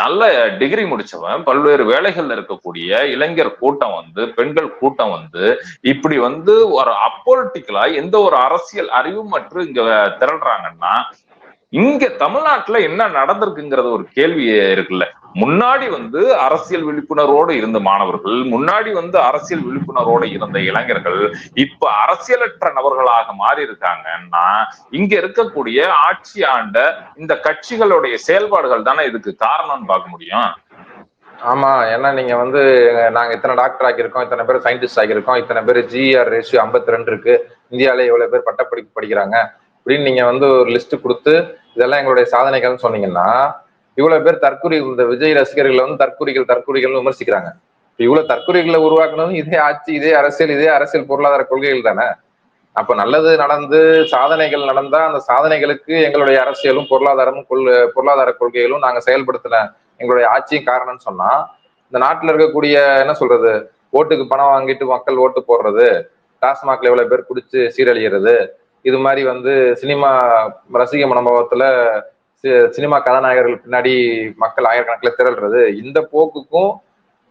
நல்ல டிகிரி முடிச்சவன், பல்வேறு வேலைகள்ல இருக்கக்கூடிய இளைஞர் கூட்டம் வந்து, பெண்கள் கூட்டம் வந்து இப்படி வந்து ஒரு அப்பொலிட்டிக்கலா எந்த ஒரு அரசியல் அறிவும் மற்றும் இங்க திரள்றாங்கன்னா, இங்க தமிழ்நாட்டுல என்ன நடந்திருக்குங்கிறது ஒரு கேள்வி இருக்குல்ல. முன்னாடி வந்து அரசியல் விழிப்புணர்வோடு இருந்த மாணவர்கள், முன்னாடி வந்து அரசியல் விழிப்புணர்வோடு இருந்த இளைஞர்கள் இப்ப அரசியலற்ற நபர்களாக மாறி இருக்காங்கன்னா, இங்க இருக்கக்கூடிய ஆட்சி ஆண்ட இந்த கட்சிகளுடைய செயல்பாடுகள் தானே இதுக்கு காரணம்னு பார்க்க முடியும். ஆமா, ஏன்னா நீங்க வந்து நாங்க இத்தனை டாக்டர் ஆக்கியிருக்கோம், இத்தனை பேர் சயின்டிஸ்ட் ஆக்கியிருக்கோம், இத்தனை பேர் ஜிஆர் ரேஷியோ 52 இருக்கு, இந்தியாவில எவ்வளவு பேர் பட்டப்படிப்பு படிக்கிறாங்க அப்படின்னு நீங்க வந்து ஒரு லிஸ்ட் கொடுத்து இதெல்லாம் எங்களுடைய சாதனைகள்னு சொன்னீங்கன்னா, இவ்வளவு பேர் தற்குறி, இந்த விஜய் ரசிகர்கள் வந்து தற்குறிகள் விமர்சிக்கிறாங்க. இவ்வளவு தற்குறிகளை உருவாக்குனதும் இதே ஆட்சி, இதே அரசியல் பொருளாதார கொள்கைகள் தானே. அப்ப நல்லது நடந்து சாதனைகள் நடந்தா அந்த சாதனைகளுக்கு எங்களுடைய அரசியலும் பொருளாதாரமும் பொருளாதார கொள்கைகளும் நாங்க செயல்படுத்தின எங்களுடைய ஆட்சியும் காரணம்னு சொன்னா, இந்த நாட்டுல இருக்கக்கூடிய என்ன சொல்றது, ஓட்டுக்கு பணம் வாங்கிட்டு மக்கள் ஓட்டு போடுறது, டாஸ்மாக்ல எவ்வளவு பேர் குடிச்சு சீரழிகிறது, இது மாதிரி வந்து சினிமா ரசிக மனோபாவத்துல சினிமா கதாநாயகர்கள் பின்னாடி மக்கள் ஆயிரக்கணக்கில் திரள்றது, இந்த போக்குக்கும்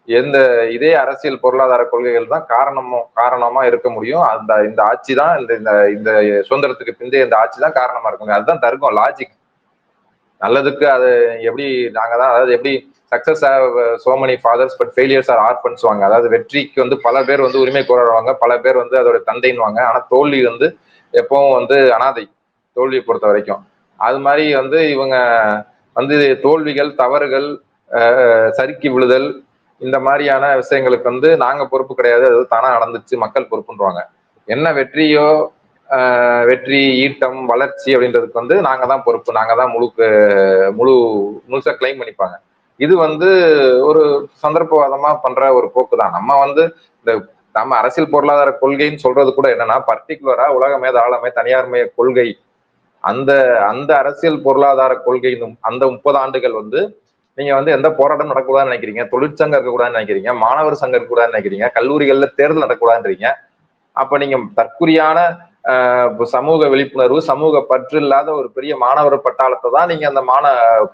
எந்த இதே அரசியல் பொருளாதார கொள்கைகள் தான் காரணமா இருக்க முடியும். அந்த இந்த ஆட்சி தான் இந்த இந்த இந்த சுதந்திரத்துக்கு பிந்தைய இந்த ஆட்சி தான் காரணமா இருக்கும். அதுதான் தர்க்கம், லாஜிக். நல்லதுக்கு அது எப்படி நாங்க தான், அதாவது எப்படி success so many fathers but failures are orphans வாங்க. அதாவது வெற்றிக்கு வந்து பல பேர் வந்து உரிமை கோருவாங்க, பல பேர் வந்து அதோட தந்தைன்னுவாங்க. ஆனா தோல்வி வந்து எப்பவும் வந்து அனாதை, தோல்வியை பொறுத்த வரைக்கும். அது மாதிரி வந்து இவங்க வந்து தோல்விகள், தவறுகள், சறுக்கி விழுதல், இந்த மாதிரியான விஷயங்களுக்கு வந்து நாங்க பொறுப்பு கிடையாது, அது தானா நடந்துச்சு, மக்கள் பொறுப்புன்றாங்க. என்ன வெற்றியோ வெற்றி, ஈட்டம், வளர்ச்சி அப்படின்றதுக்கு வந்து நாங்க தான் பொறுப்பு, நாங்க தான் முழுசா கிளைம் பண்ணிப்பாங்க. இது வந்து ஒரு சந்தர்ப்பவாதமா பண்ற ஒரு போக்கு தான். நம்ம வந்து இந்த நம்ம அரசியல் பொருளாதார கொள்கைன்னு சொல்றது கூட என்னன்னா, பர்டிகுலரா உலக மேத ஆளுமை தனியார்மய கொள்கை, அந்த அந்த அரசியல் பொருளாதார கொள்கை அந்த 30 ஆண்டுகள் வந்து நீங்க வந்து எந்த போராட்டம் நடக்கூடாதுன்னு நினைக்கிறீங்க, தொழிற்சங்கம் இருக்கக்கூடாதுன்னு நினைக்கிறீங்க, மாணவர் சங்கம் இருக்கக்கூடாதுன்னு நினைக்கிறீங்க, கல்லூரிகள்ல தேர்தல் நடக்கூடாதுன்றீங்க. அப்ப நீங்க தற்குறியான சமூக விழிப்புணர்வு, சமூக பற்று இல்லாத ஒரு பெரிய மாணவர் பட்டாளத்தை தான் நீங்க அந்த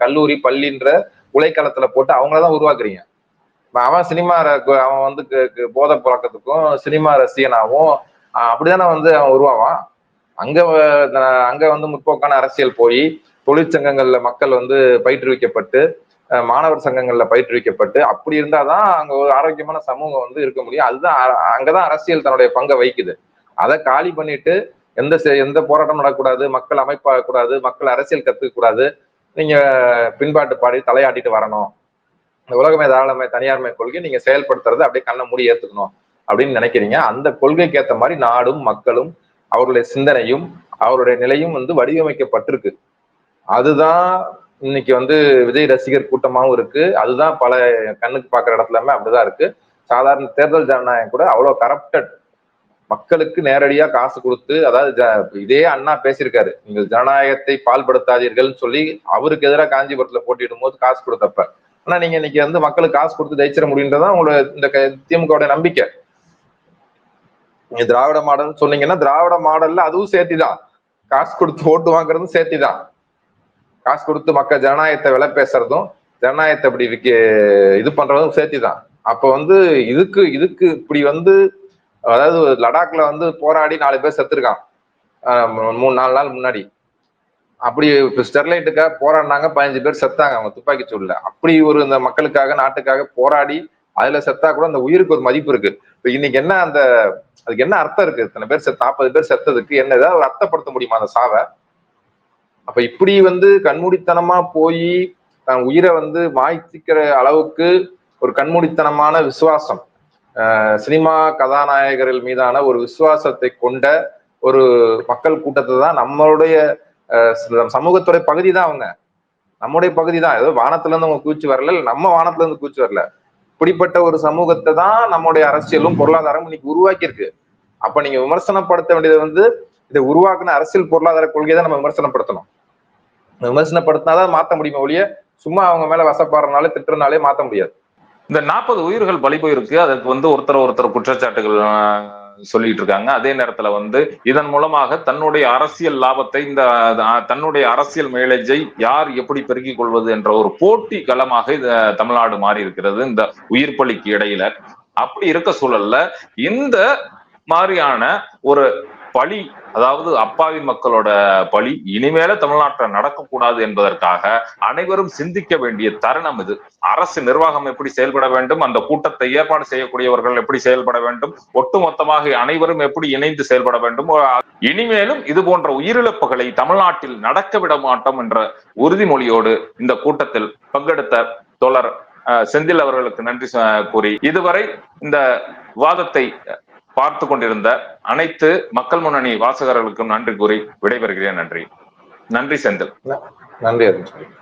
கல்லூரி, பள்ளின்ற உலைக்களத்துல போட்டு அவங்களதான் உருவாக்குறீங்க. அவன் அவன் வந்து போதை பழக்கத்துக்கும் சினிமா ரசிகனாவும் அப்படிதானே வந்து அவன் உருவாவான். அங்க அங்க வந்து முற்போக்கான அரசியல் போய் தொழிற்சங்கங்கள்ல மக்கள் வந்து பயிற்றுவிக்கப்பட்டு, மாணவர் சங்கங்கள்ல பயிற்றுவிக்கப்பட்டு, அப்படி இருந்தாதான் அங்க ஒரு ஆரோக்கியமான சமூகம் வந்து இருக்க முடியும். அதுதான் அங்கதான் அரசியல் தன்னுடைய பங்கை வகிக்குது. அதை காலி பண்ணிட்டு எந்த போராட்டம் நடக்கக்கூடாது, மக்கள் அமைப்பாகக்கூடாது, மக்கள் அரசியல் கத்துக்க கூடாது, நீங்க பின்பாட்டு பாடி தலையாட்டிட்டு வரணும், இந்த உலகமே தாராளமே தனியார்மை கொள்கை நீங்க செயல்படுத்துறது அப்படியே கண்ணை மூடி ஏத்துக்கணும் அப்படின்னு நினைக்கிறீங்க. அந்த கொள்கைக்கு ஏற்ற மாதிரி நாடும் மக்களும் அவருடைய சிந்தனையும் அவருடைய நிலையும் வந்து வடிவமைக்கப்பட்டிருக்கு. அதுதான் இன்னைக்கு வந்து விஜய் ரசிகர் கூட்டமாவும் இருக்கு. அதுதான் பல கண்ணுக்கு பாக்குற இடத்துலமே அப்படிதான் இருக்கு. சாதாரண தேர்தல் ஜனநாயகம் கூட அவ்வளவு கரப்டட். மக்களுக்கு நேரடியா காசு கொடுத்து, அதாவது இதே அண்ணா பேசியிருக்காரு, நீங்கள் ஜனநாயகத்தை பால்படுத்தாதீர்கள் சொல்லி அவருக்கு எதிராக காஞ்சிபுரத்துல போட்டியிடும் போது காசு கொடுத்தப்ப. ஆனா நீங்க இன்னைக்கு வந்து மக்களுக்கு காசு கொடுத்து ஜெயிச்சிட முடியுன்றதான் உங்களோட இந்த திமுக நம்பிக்கை. நீங்க திராவிட மாடல் சொன்னீங்கன்னா, திராவிட மாடல்ல அதுவும் சேர்த்திதான், காசு கொடுத்து ஓட்டு வாங்குறதும் சேர்த்திதான், காசு கொடுத்து மக்கள் ஜனநாயகத்தை விலை பேசுறதும், ஜனநாயகத்தை இப்படி இது பண்றதும் சேர்த்திதான். அப்ப வந்து இதுக்கு இதுக்கு இப்படி வந்து, அதாவது லடாக்ல வந்து போராடி 4 பேர் செத்துருக்கான் 3-4 நாள் முன்னாடி. அப்படி ஸ்டெர்லைட்டுக்காக போராடினாங்க, 15 பேர் செத்தாங்க அவங்க துப்பாக்கி சூடுல. அப்படி ஒரு இந்த மக்களுக்காக நாட்டுக்காக போராடி அதுல செத்தா கூட அந்த உயிருக்கு ஒரு மதிப்பு இருக்கு. இப்ப இன்னைக்கு என்ன அதுக்கு என்ன அர்த்தம் இருக்கு? இத்தனை பேர் 40 பேர் செத்ததுக்கு என்ன ஏதாவது ஒரு அர்த்தப்படுத்த முடியுமா அந்த சாவை? அப்ப இப்படி வந்து கண்மூடித்தனமா போய் தான் உயிரை வந்து மாய்ச்சிக்கிற அளவுக்கு ஒரு கண்மூடித்தனமான விசுவாசம், சினிமா கதாநாயகர்கள் மீதான ஒரு விசுவாசத்தை கொண்ட ஒரு மக்கள் கூட்டத்தை தான் நம்மளுடைய சமூகத்துடைய பகுதி தான் அவங்க, நம்முடைய பகுதி தான். ஏதோ வானத்துல இருந்து அவங்க கூச்சி வரல, நம்ம வானத்துல இருந்து கூச்சி வரல. இப்படிப்பட்ட ஒரு சமூகத்தை தான் நம்முடைய அரசியலும் பொருளாதாரமும் இன்னைக்கு உருவாக்கி இருக்கு. அப்ப நீங்க விமர்சனப்படுத்த வேண்டியது வந்து இதை உருவாக்குன அரசியல் பொருளாதார கொள்கையை தான் நம்ம விமர்சனப்படுத்தணும். விமர்சனப்படுத்தினாதான் மாத்த முடியுமே ஒழிய சும்மா அவங்க மேல வசப்பாடுறனாலே திட்டுறனாலே மாத்த முடியாது. இந்த 40 உயிர்கள் பலி போயிருக்கு. அதுக்கு வந்து ஒருத்தர் குற்றச்சாட்டுகள் சொல்லிட்டு இருக்காங்க. அதே நேரத்துல வந்து இதன் மூலமாக தன்னுடைய அரசியல் லாபத்தை, இந்த தன்னுடைய அரசியல் மைலேஜை யார் எப்படி பெருக்கிக் கொள்வது என்ற ஒரு போட்டி களமாக இது தமிழ்நாடு மாறி இருக்கிறது இந்த உயிர் பலிக்கு இடையில. அப்படி இருக்க சூழல்ல இந்த மாதிரியான ஒரு பழி, அதாவது அப்பாவி மக்களோட பழி இனிமேல தமிழ்நாட்டில் நடக்கக்கூடாது என்பதற்காக அனைவரும் சிந்திக்க வேண்டிய தருணம் இது. அரசு நிர்வாகம் எப்படி செயல்பட வேண்டும், அந்த கூட்டத்தை ஏற்பாடு செய்யக்கூடியவர்கள் எப்படி செயல்பட வேண்டும், ஒட்டுமொத்தமாக அனைவரும் எப்படி இணைந்து செயல்பட வேண்டும். இனிமேலும் இது போன்ற உயிரிழப்புகளை தமிழ்நாட்டில் நடக்க விட மாட்டோம் என்ற உறுதிமொழியோடு இந்த கூட்டத்தில் பங்கெடுத்த தோழர் செந்தில் அவர்களுக்கு நன்றி கூறி இதுவரை இந்த விவாதத்தை பார்த்து கொண்டிருந்த அனைத்து மக்கள் முன்னணி வாசகர்களுக்கும் நன்றி கூறி விடைபெறுகிறேன். நன்றி செந்தில். நன்றி அருண்.